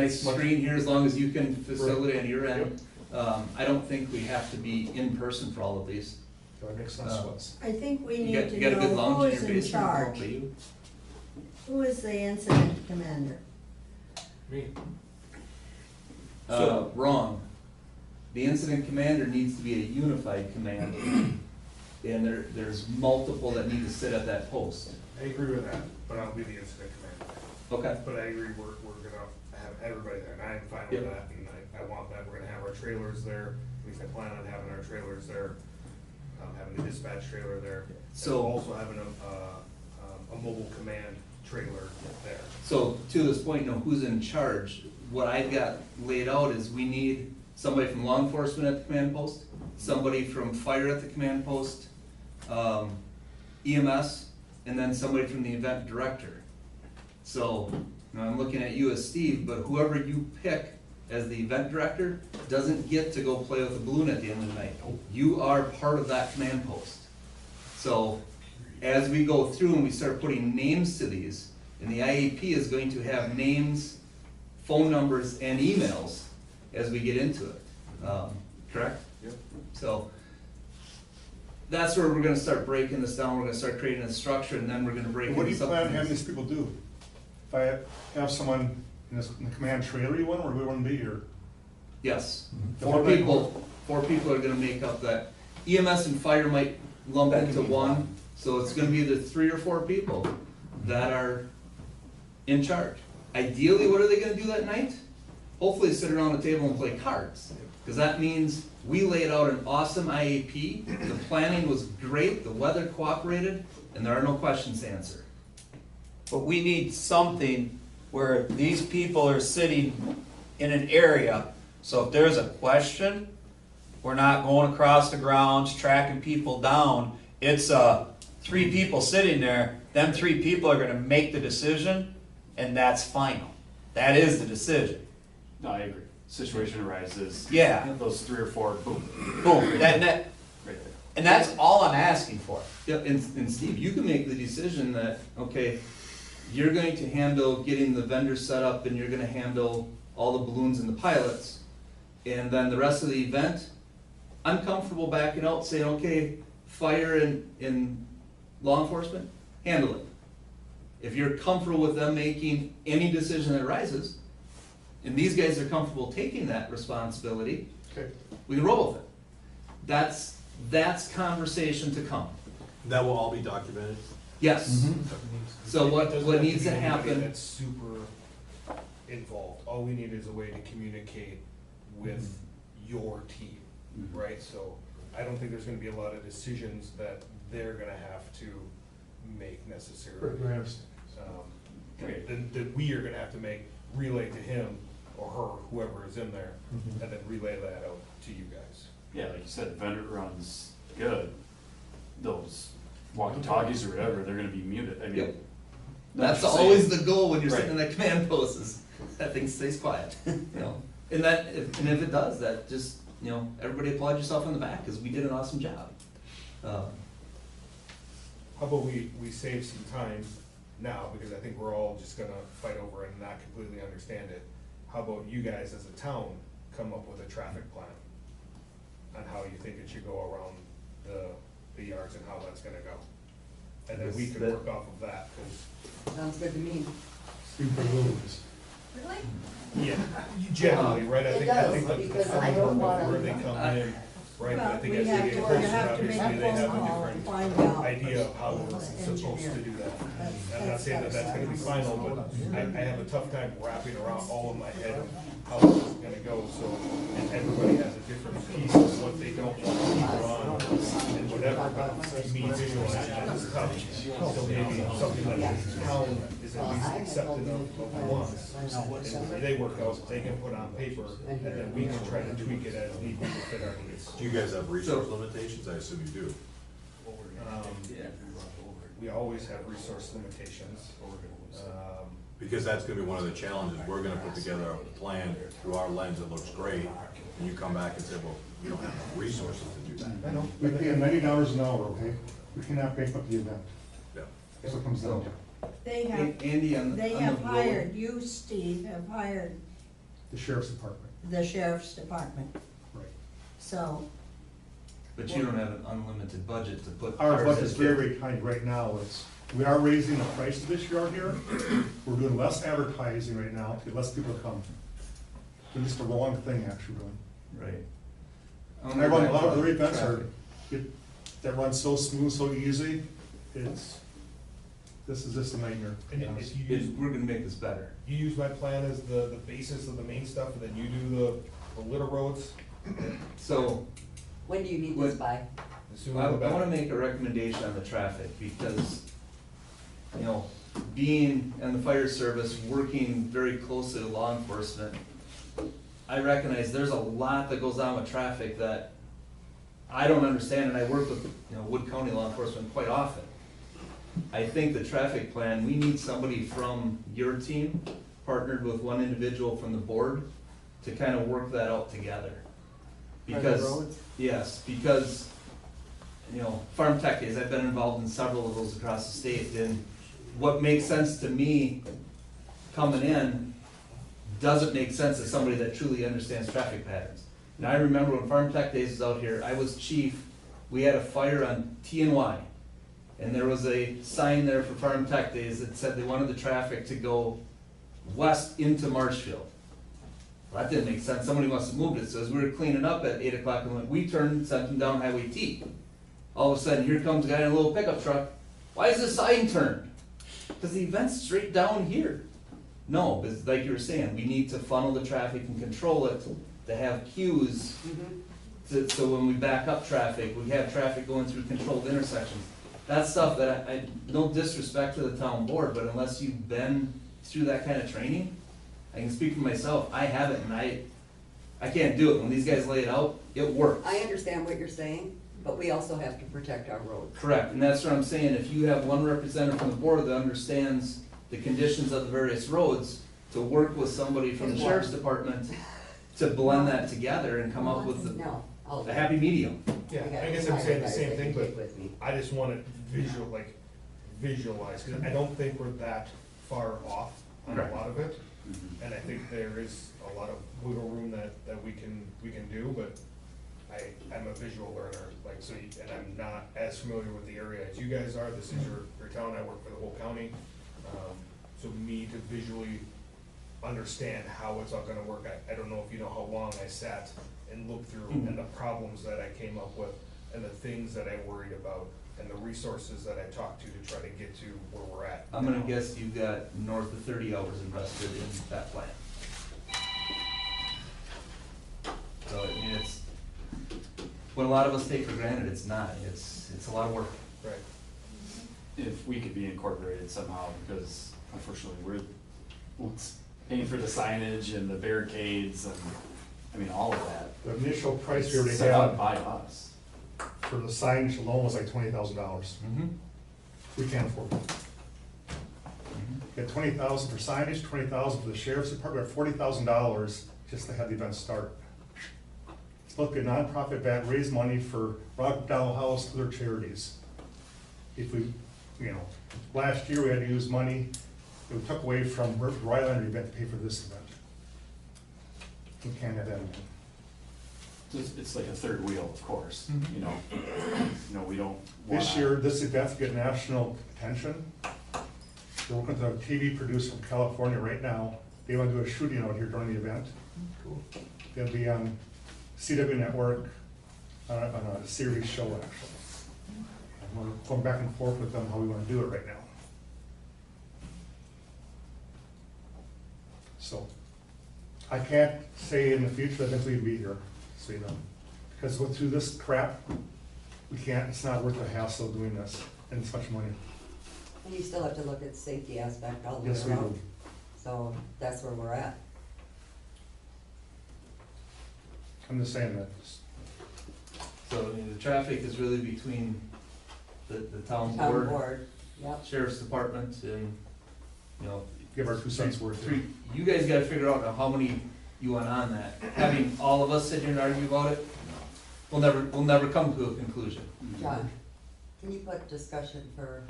screen here, as long as you can facilitate on your end. I don't think we have to be in person for all of these. That makes sense to us. I think we You need got, to you got a good know who lounge in is your in basement, come up charge. by you. Who is the incident commander? Me. Wrong. The incident commander needs to be a unified command. And there's multiple that need to sit at that post. I agree with that, but I'll be the incident commander. Okay. But I agree, we're gonna have everybody there, and I'm fine with Yep. that, and I want that, we're gonna have our trailers there, at least I plan on having our trailers there, having the dispatch trailer there. and So- also having a mobile command trailer there. So to this point, you know, who's in charge? What I've got laid out is we need somebody from law enforcement at the command post, somebody from fire at the command post, EMS, and then somebody from the event director. So, you know, I'm looking at you as Steve, but whoever you pick as the event director doesn't get to go play with a balloon at the end of the night. You are part of that command post. So, as we go through and we start putting names to these, and the IEP is going to have names, phone numbers, and emails as we get into it. Correct? Yep. So, that's where we're gonna start breaking this down. We're gonna start creating a structure, and then we're gonna break What do into you plan on something. having these people do? If I have someone in the command trailer you want, or do we want to be here? Yes, Mhm. four people are gonna make up that. EMS and fire might lump That into could be one, fun. so it's gonna be either 3 or 4 people that are in charge. Ideally, what are they gonna do that night? Hopefully sit around the table and play cards, because that means we laid out an awesome IAP, the planning was great, the weather cooperated, and there are no questions to answer. But we need something where these people are sitting in an area, so if there's a question, we're not going across the grounds, tracking people down. It's 3 people sitting there, them 3 people are gonna make the decision, and that's final. That is the decision. No, I agree. Situation arises. Yeah. Those 3 or 4, boom, Boom, that, right there. and that's all I'm asking for. Yep, and Steve, you can make the decision that, okay, you're going to handle getting the vendor set up and you're gonna handle all the balloons and the pilots. And then the rest of the event, I'm comfortable backing out, saying, okay, fire and law enforcement, handle it. If you're comfortable with them making any decision that arises, and these guys are comfortable taking that responsibility, Okay. we can roll with it. That's conversation to come. That will all be documented? Yes. So It doesn't what have needs be to anybody happen, That's super involved. All we need is a way to communicate with your team, right? So I don't think there's gonna be a lot of decisions that they're gonna have to make necessarily. That we are gonna have to make, relay to him or her, whoever is in there, and then relay that out to you guys. Yeah, like you said, vendor runs good. Those walkie-talkies or whatever, they're gonna be muted. I mean. Yep. not that's just always saying- the goal when you're Right. sitting in that command post, is that thing stays quiet, you know? And if it does, that just, you know, everybody applaud yourself on the back, because we did an awesome job. How about we save some time now, because I think we're all just gonna fight over it and not completely understand it. How about you guys as a town come up with a traffic plan on how you think it should go around the yards and how that's gonna go? And then we can work off of that, cause Sounds good to me. Really? yeah, generally, right, I It think, I does, think the because phone I don't number wanna- where they come in, right, but I Well, think we as they have get to- closer, you have to make obviously, a they have phone a call different to find out idea of how we're the supposed to engineer. do that. That's- I'm not saying that that's gonna be final, but I have a tough time wrapping around all in my head of how this is gonna go, so, and everybody has a different piece of what they don't want to keep on, and whatever, but me visualizing that is tough. So maybe something that the town is at least accepting of once, and they work out, they can put on paper, and then we can try to tweak it as need be to fit our needs. Do you guys have resource limitations? I assume you do. We always have resource limitations. Because that's gonna be one of the challenges. We're gonna put together a plan through our lens that looks great, and you come back and say, well, you don't have enough resources to do that. I know. We pay them $90 an hour, okay? We cannot break up the event. Yeah. That's what it comes down to. They have, Andy, on the they on have the road- hired, you, Steve, have hired The sheriff's department. the sheriff's department, Right. so. But you don't have an unlimited budget to put. Our cars budget is in. very, very tight right now. We are raising the price of this year out here. We're doing less advertising right now to get less people to come. It's just the wrong thing, actually, really. Right. And I run a lot of other events that run so smooth, so easy. This is just a nightmare. And if you use, We're gonna make this better. you use my plan as the basis of the main stuff, and then you do the little roads, So, When do you need this What- by? the I sooner the better. wanna make a recommendation on the traffic, because, you know, being in the fire service, working very closely with law enforcement, I recognize there's a lot that goes on with traffic that I don't understand, and I work with, Wood County law enforcement quite often. I think the traffic plan, we need somebody from your team, partnered with one individual from the board, to kind of work that out together. Private Because, roads? yes, because, Farm Tech Days, I've been involved in several of those across the state, and what makes sense to me coming in doesn't make sense to somebody that truly understands traffic patterns. Now, I remember when Farm Tech Days was out here, I was chief, we had a fire on T and Y. And there was a sign there for Farm Tech Days that said they wanted the traffic to go west into Marshfield. Well, that didn't make sense, somebody must have moved it, so as we were cleaning up at 8 o'clock, we turned, sent them down Highway T. All of a sudden, here comes a guy in a little pickup truck, why is the sign turned? Because the event's straight down here. No, because like you were saying, we need to funnel the traffic and control it, to have cues, so when we back up traffic, we have traffic going through controlled intersections. That's stuff that I no disrespect to the town board, but unless you've been through that kind of training, I can speak for myself, I haven't, and I can't do it. When these guys lay it out, it works. I understand what you're saying, but we also have to protect our roads. Correct, and that's what I'm saying, if you have one representative from the board that understands the conditions of the various roads, to work with somebody from the sheriff's department to blend that together and come up with No, a happy medium. Yeah, We got I guess I'm saying the guys same that thing, can but take with me. I just want to visualize, because I don't think we're that far off on a Right. lot of it. And I think there is a lot of wiggle room that we can do, but I'm a visual learner, and I'm not as familiar with the area as you guys are. This is your town, I work for the whole county. So me to visually understand how it's all gonna work, I don't know if you know how long I sat and looked through, and the problems that I came up with, and the things that I worried about, and the resources that I talked to try to get to where we're at. I'm gonna guess you've got north of 30 hours invested in that plan. So, I mean, it's, what a lot of us take for granted, it's not, it's a lot of work. Right. If we could be incorporated somehow, because unfortunately, we're paying for the signage and the barricades and, all of that. The initial price we already Set up had by us. for the signage alone was like $20,000. Mm-hmm. We can't afford it. Get $20,000 for signage, $20,000 for the sheriff's department, $40,000 just to have the event start. It's supposed to be a nonprofit event, raise money for Rock Doll House, other charities. If we, last year we had to use money that we took away from Rylander event to pay for this event. We can't have that again. It's like a third wheel, of course, we don't wanna. This year, this event's getting national attention. We're working with a TV producer from California right now. They want to do a shooting out here during the event. Cool. They'll be on CW Network, on a series show actually. And we're going back and forth with them how we want to do it right now. So, I can't say in the future that eventually we'll be here, so because through this crap, we can't, it's not worth the hassle of doing this, and it's much money. And you still have to look at the safety aspect all the way Yes, we around. do. So that's where we're at. I'm just saying that. So, the traffic is really between the town Town board, board, yep. sheriff's department, and, Give our 2 cents worth. you guys gotta figure out how many you want on that. Having all of us sit here and argue about it, we'll never come to a conclusion. John, can you put discussion for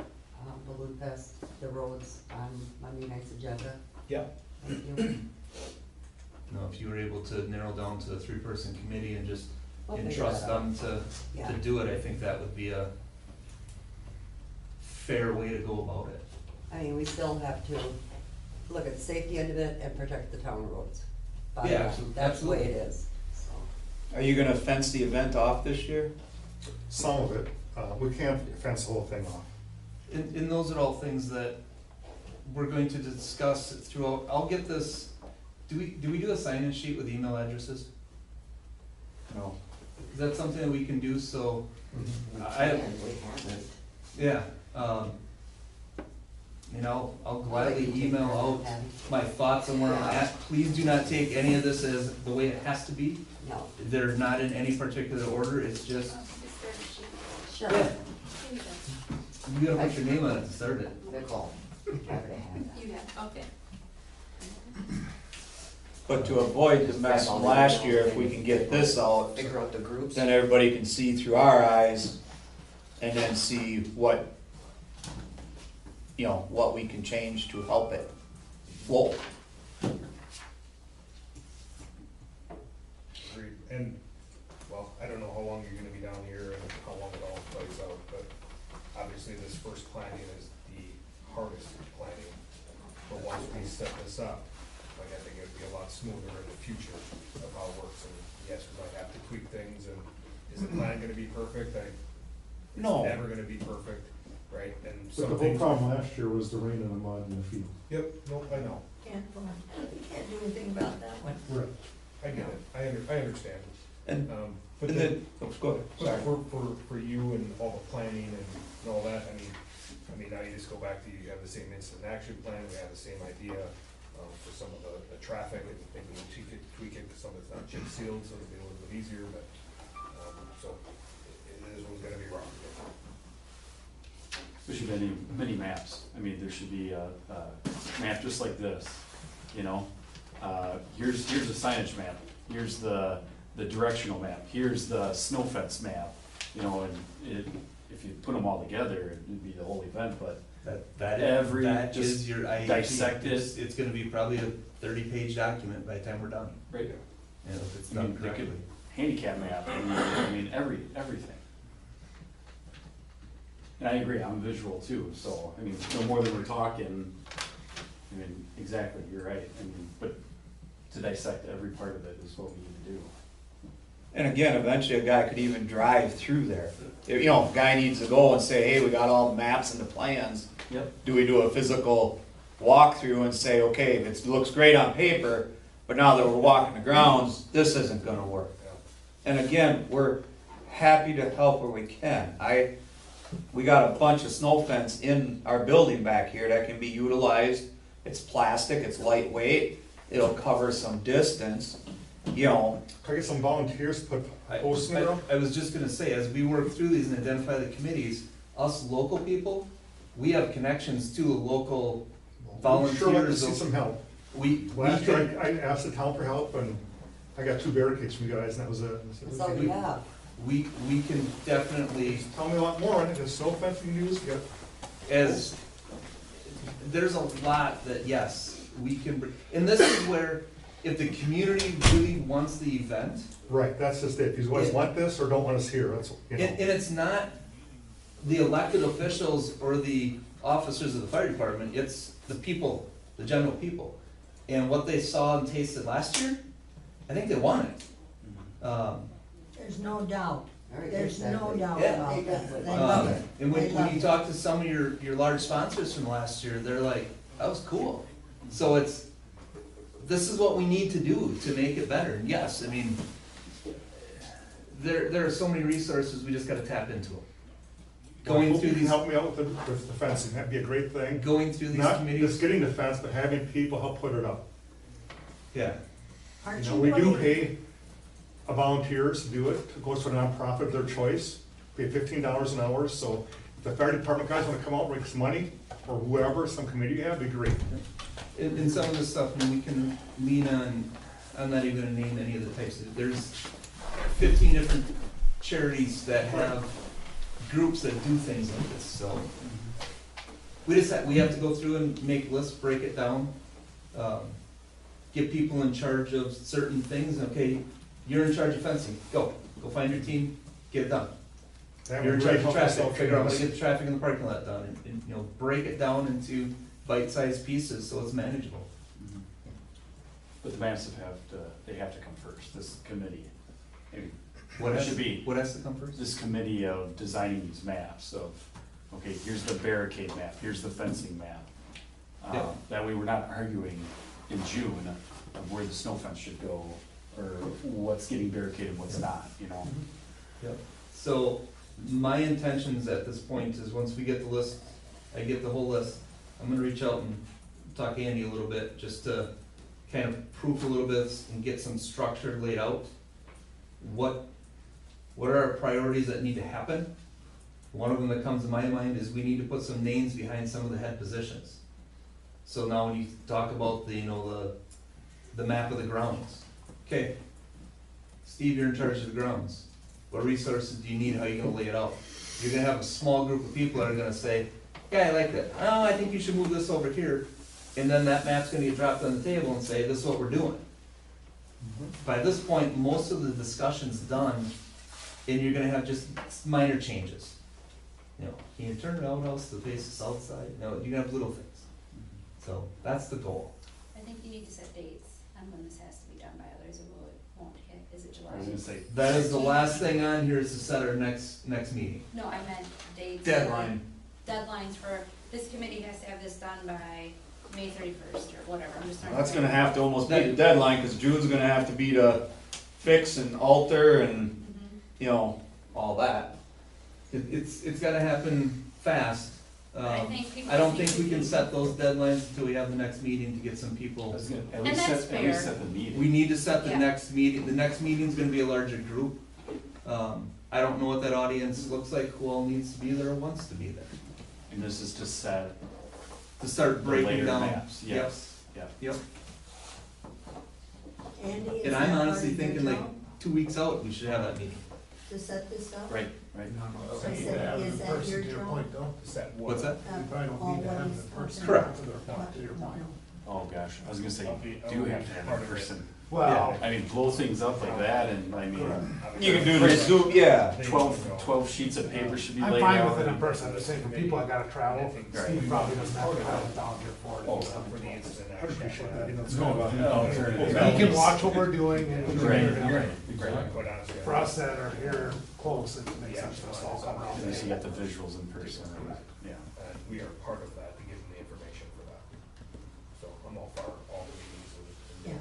Balloon Fest, the roads on Monday night's agenda? Yeah. Thank you. If you were able to narrow down to a 3-person committee and just We'll figure entrust that out. them Yeah. to do it, I think that would be a fair way to go about it. We still have to look at the safety end of it and protect the town roads. Bottom Yeah, line. absolutely. That's the way it is, so. Are you gonna fence the event off this year? Some of it, we can't fence the whole thing off. And those are all things that we're going to discuss throughout. I'll get this, do we do a sign-in sheet with email addresses? No. Is that something that we can do, so, We I, haven't. yeah, and I'll gladly email out my thoughts on where I'm at. Please do not take any of this as the way it has to be. No, They're not in any particular order, it's just, sure. yeah, you gotta put your name on it to start it. Nicole, I would have had that. You have, okay. But to avoid the mess from last year, if we can get this out, Figure out the groups. then everybody can see through our eyes and then see what, what we can change to help it flow. Agreed. And, well, I don't know how long you're gonna be down here and how long it all plays out, but obviously this first planning is the hardest planning. But once we set this up, like, I think it'd be a lot smoother in the future of how it works. And yes, we might have to tweak things, and is the plan gonna be perfect? No. It's never gonna be perfect, right? And But some the whole things. problem last year was the rain and the mud and the field. Yep, nope, I know. Can't do anything about that one. Right. I get it. I understand. And, But and then, then, go ahead, but sorry. for you and all the planning and all that, I mean, now you just go back to, you have the same instant action plan, we have the same idea, for some of the traffic, and maybe we'll tweak it, because some of it's not chip sealed, so it'll be a little bit easier, but, so, it is what's gonna be wrong. There should be many maps. I mean, there should be a map just like this, you know? Here's a signage map, here's the directional map, here's the snow fence map, you know, and if you put them all together, it'd be the whole event, but That just is your IAP. dissect it. It's gonna be probably a 30-page document by the time we're done. Right. And if it's I mean, done they correctly. could handicap map, I mean, everything. And I agree, I'm visual too, so, I mean, no more than we're talking, I mean, exactly, you're right, I mean, but to dissect every part of it is what we need to do. And again, eventually a guy could even drive through there. If, a guy needs to go and say, hey, we got all the maps and the plans. Yep. Do we do a physical walkthrough and say, okay, it looks great on paper, but now that we're walking the grounds, this isn't gonna work. And again, we're happy to help where we can. We got a bunch of snow fence in our building back here that can be utilized. It's plastic, it's lightweight, it'll cover some distance, Can I get some volunteers to put posts in the ground? I was just gonna say, as we work through these and identify the committees, us local people, we have connections to local volunteers. Sure, like to see some help. We Last can, year, I asked the town for help, and I got 2 barricades from you guys, and that was it. I said, That's all okay. we have. we can definitely, Tell me a lot more, I think there's snow fence we can use, yeah. as, there's a lot that, yes, we can, and this is where, if the community really wants the event, Right, that's just it, if you guys want this or don't want us here, that's, and it's not the elected officials or the officers of the fire department, it's the people, the general people. And what they saw and tasted last year, I think they want it. There's no doubt. Very There's no exactly. doubt Yeah. about that. They love it. And They when love you it. talk to some of your large sponsors from last year, they're like, that was cool. So this is what we need to do to make it better. And yes, I mean, there are so many resources, we just gotta tap into them. I Going hope through you can these, help me out with the fencing, that'd be a great thing. going through these Not just committees, getting the fence, but having people help put it up. yeah. Aren't You you know, we do going, pay volunteers to do it, it goes to a nonprofit of their choice, pay $15 an hour, so if the fire department guys wanna come out and make some money, or whoever, some committee you have, it'd be great. In some of this stuff, I mean, we can lean on, I'm not even gonna name any of the types, there's 15 different charities that have groups that do things like this, so. We have to go through and make lists, break it down, get people in charge of certain things, okay, you're in charge of fencing, go find your team, get it done. That You're in would charge really of help us traffic, out figure out how to tremendously. get the traffic in the parking lot done, and break it down into bite-sized pieces so it's manageable. But the maps they have to come first, this committee. I mean, What it has, should be what has to come first? this committee of designing these maps of, okay, here's the barricade map, here's the fencing map. Yeah. That way we're not arguing in June of where the snow fence should go, or what's getting barricaded, what's not, you know? Yep. So, my intentions at this point is, once we get the list, I get the whole list, I'm gonna reach out and talk to Andy a little bit, just to kind of proof a little bit and get some structure laid out. What are our priorities that need to happen? One of them that comes to my mind is we need to put some names behind some of the head positions. So now when you talk about the, you know, the map of the grounds, okay, Steve, you're in charge of the grounds. What resources do you need? How are you gonna lay it out? You're gonna have a small group of people that are gonna say, yeah, I like that. Oh, I think you should move this over here. And then that map's gonna get dropped on the table and say, this is what we're doing. By this point, most of the discussion's done, and you're gonna have just minor changes. You know, can you turn the outhouse to face the south side? No, you're gonna have little things. So that's the goal. I think you need to set dates on when this has to be done by, others it won't hit, is it July? I was gonna say, That is the last thing on here is to set our next meeting. No, I meant dates. Deadline. Deadlines for, this committee has to have this done by May 31st or whatever, I'm just trying to. That's gonna have to almost be the deadline, cause June's gonna have to be to fix and alter and, Mhm. you know, all that. It's gotta happen fast. I think people I don't need think to we can be- set those deadlines until we have the next meeting to get some I people. was gonna, at And least that's set, at least fair. set the meeting. We need to set the Yeah. next meeting. The next meeting's gonna be a larger group. I don't know what that audience looks like, who all needs to be there or wants to be there. And this is to set To start the breaking later down. maps, yes, yep. Yep. Andy, is And that I'm part honestly of your thinking like job 2 weeks out, we should have that meeting. to set this up? Right, right. I said, is that your job? What's that? We probably don't All need to what have he's the person. talking Correct. To their point, to your point. Oh, gosh, I was gonna say, I'll be- you I'll do be have to have part a of it. person. Well, I mean, blow things up like that, and I mean, You can do the Zoom, yeah. 12 sheets of paper should be I'm laid fine out. with it in person, I'm just saying for people I gotta travel, Steve probably doesn't have to travel down here for it. Oh, I'd appreciate that, you know, it's No, kind of no, a- alternative. He can watch what we're doing and. Right, and right, exactly. For us that are here close, it makes sense for us to all come out. At least you get the visuals in person, yeah. And we are part of that to give them the information for that. So I'm all for all the meetings and. Yeah.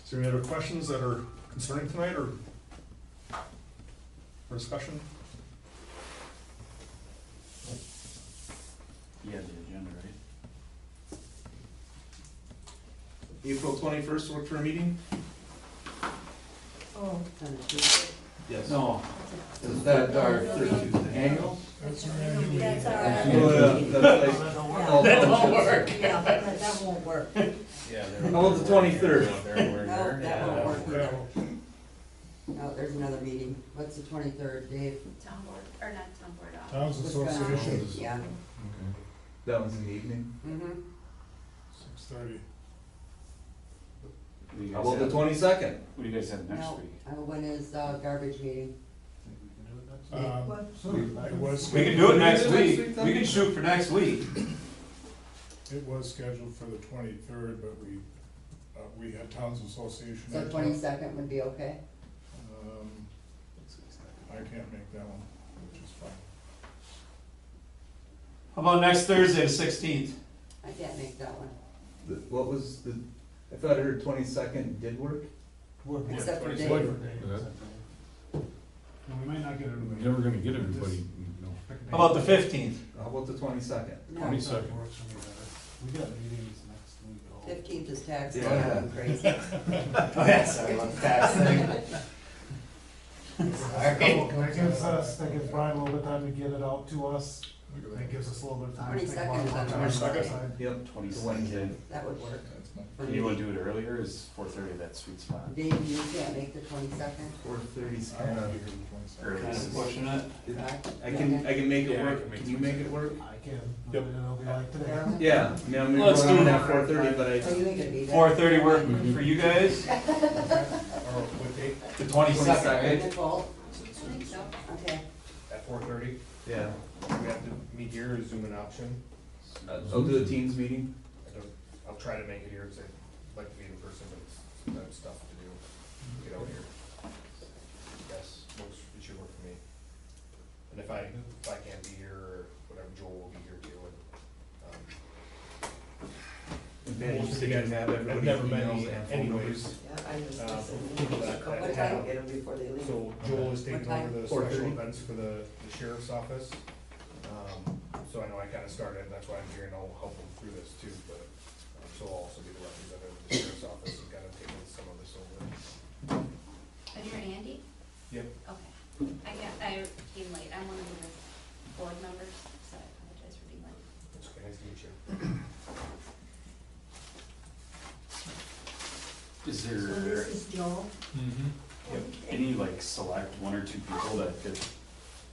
Is there any other questions that are concerning tonight or for discussion? You had the agenda, right? April 21st work for a meeting? Oh, On a Tuesday. Yes. No, is that our Third Tuesday. annual? that's our. Oh, yeah, that's like, Yeah. That won't work. Yeah, that won't work. Yeah. How about the 23rd? No, that won't work either. No, there's another meeting. What's the 23rd, Dave? Town board, or not town board, Towns Wisconsin. Association, Yeah. That one's in the evening. Mm-hmm. 6:30. What do you How guys about the have- 22nd? What do you guys have next No, week? when is garbage meeting? What? It was. We can do it next Next week. week, then? We can shoot for next week. It was scheduled for the 23rd, but we had Towns Association. So 22nd would be okay? I can't make that one, which is fine. How about next Thursday, the 16th? I can't make that one. What was the, I thought I heard 22nd did work? Except for 22nd. Dave. No, we might not get everybody. Never gonna get everybody, you know. How about the 15th? How about the 22nd? No, 22nd. Works for me better. We got meetings next week. 15th is tax day, Yeah. I'm crazy. Oh, yeah, sorry about the tax thing. That gives Brian a little bit of time to get it out to us. That gives us a little bit of time to think about 22nd is on it. Wednesday. Yep, 22nd. Wednesday. That would work. for And you wanna me. do it earlier, is 4:30 that sweet spot? Dave, you can't make the 22nd? 4:30's I don't kind know. of, Early. Kind of pushing it. I can make it Yeah, I work. can make Can you make it work? I can, Yep. it'll be like today. Yeah, I mean, I'm gonna Let's go do on it. at 4:30, but Oh, I, you ain't gonna be there. 4:30 work for you guys? Or what date? The 22nd, right? Nicole? I think so. Okay. At 4:30? yeah, We have to meet here, is Zoom an option? I'll do the teams meeting. I'll try to make it here, because I'd like to be in person, but sometimes stuff to do, get out here. Yes, it should work for me. And if I can't be here, or whatever, Joel will be here too, and, And Ben, you said you have I've everybody's never met emails you and phone anyways. numbers. people that What have. time? Get them before they leave. So Joel is taking What over time? the 4:30? special events for the sheriff's office. So I know I kinda started, that's why I'm here and I'll help him through this too, but, so I'll also be the representative of the sheriff's office and kind of taking some of this over. And you're Andy? Yep. Okay. I came late. I'm one of the board members, so I apologize for being late. It's okay, nice to meet you. Is So there this is Joel. any like select one or two people that could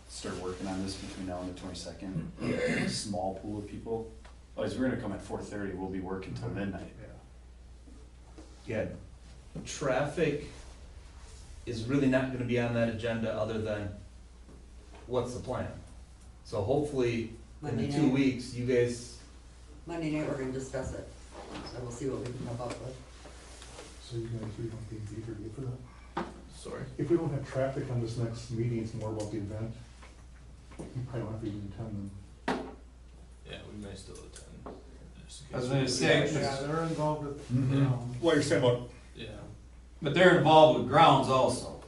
start working on this between now and the 22nd? Small pool of people? Otherwise, we're gonna come at 4:30, we'll be working till midnight. Yeah, traffic is really not gonna be on that agenda other than what's the plan? So hopefully, in Monday the 2 night. weeks, you guys, Monday night, we're gonna discuss it, so we'll see what we can come up with. So you guys, we don't need to be here for that? sorry, If we don't have traffic on this next meeting, it's more about the event. You probably don't have to even attend them. Yeah, we may still attend. I was gonna say, Yeah, they're involved with, Mhm. What you're saying about, Yeah. but they're involved with grounds also.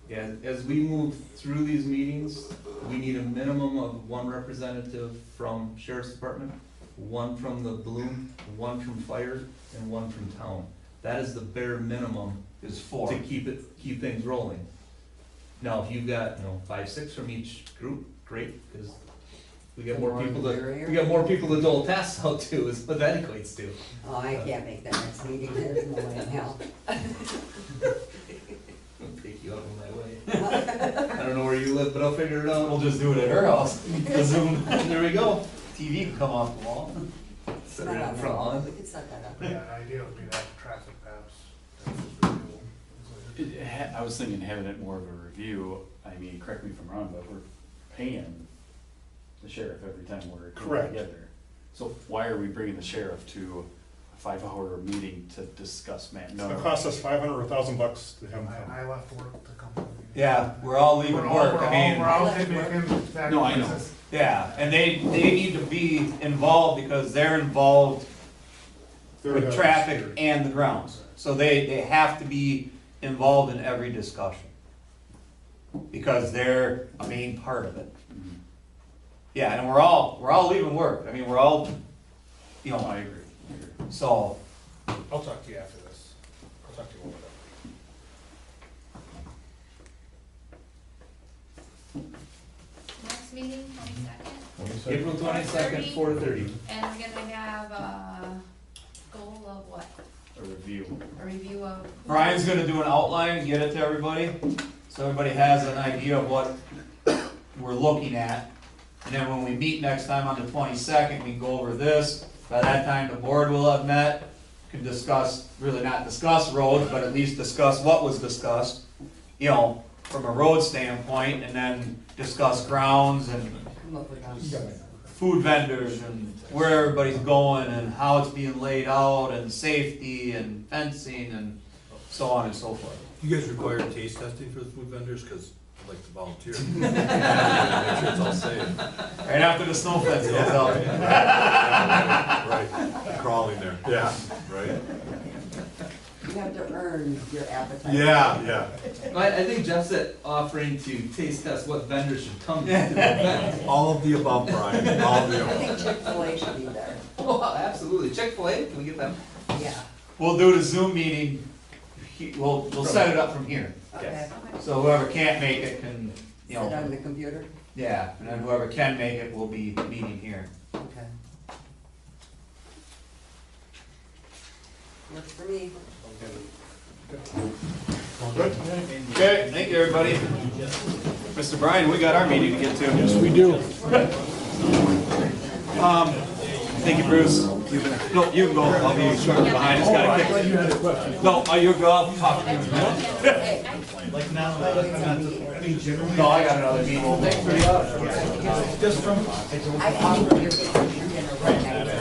yeah, as we move through these meetings, we need a minimum of one representative from sheriff's department, one from the Baloon, one from fire, and one from town. That is the bare minimum Is four. to keep things rolling. Now, if you've got, 5, 6 from each group, great, because we got more More people the to, merrier. we got more people to dole tasks out to, is what that equates to. Oh, I can't make that next meeting, there's no way in hell. I'll take you out of my way. I don't know where you live, but I'll figure it We'll out. just do it at her house, the Zoom. There we go. TV can come off the wall. Set Not it on up the front wall, lawn. we could set that up. yeah, idea would be to have traffic maps. That's just really cool. I was thinking having it more of a review, I mean, correct me if I'm wrong, but we're paying the sheriff every time we're Correct. together. So why are we bringing the sheriff to a 5-hour meeting to discuss it's gonna cost us $500 or $1,000 to have them come. I left work to come to the meeting. Yeah, we're all leaving We're all- work, we're I all- mean. We're all taking him back. No, I know. This- Yeah, and they need to be involved because they're involved They're with the- traffic and the grounds. So they have to be involved in every discussion. Because they're a main part of it. Mhm. Yeah, and we're all leaving work. I mean, we're all, I agree. so, I'll talk to you after this. I'll talk to you over Next meeting, 22nd, April 22nd, 4:30. and we're gonna have a goal of what? A review. A review of. Brian's gonna do an outline and get it to everybody, so everybody has an idea of what we're looking at. And then when we meet next time on the 22nd, we can go over this. By that time, the board will have met, can discuss, really not discuss roads, but at least discuss what was discussed, from a road standpoint, and then discuss grounds and Come up with us. food vendors and where everybody's going and how it's being laid out and safety and fencing and so on and so forth. You guys require taste testing for the food vendors, cause I'd like to volunteer. Make sure it's all safe. Right after the snow fence goes out. Right, crawling there. Yeah. Right? You have to earn your appetite. Yeah. I think Jeff's offering to taste test what vendors should come to the event. All of the above, Brian, all of the I think above. Chick-fil-A should be there, Oh, absolutely. Chick-fil-A, can we get them? yeah, We'll do the Zoom meeting, we'll set it up from here. okay. So whoever can't make it can, Sit on the computer, yeah, and then whoever can make it will be meeting here. okay. Works for me. Good? Okay, thank you, everybody. Mr. Brian, we got our meeting to get to. Yes, we do. Thank you, Bruce. No, you can go, I'll be short behind, just gotta kick. You had a question. No, you go, I'll talk to you in a minute. Hey, Like now, it's a meeting. I mean, generally. No, I got another meeting. Thanks for the Just from, I can even your picture dinner right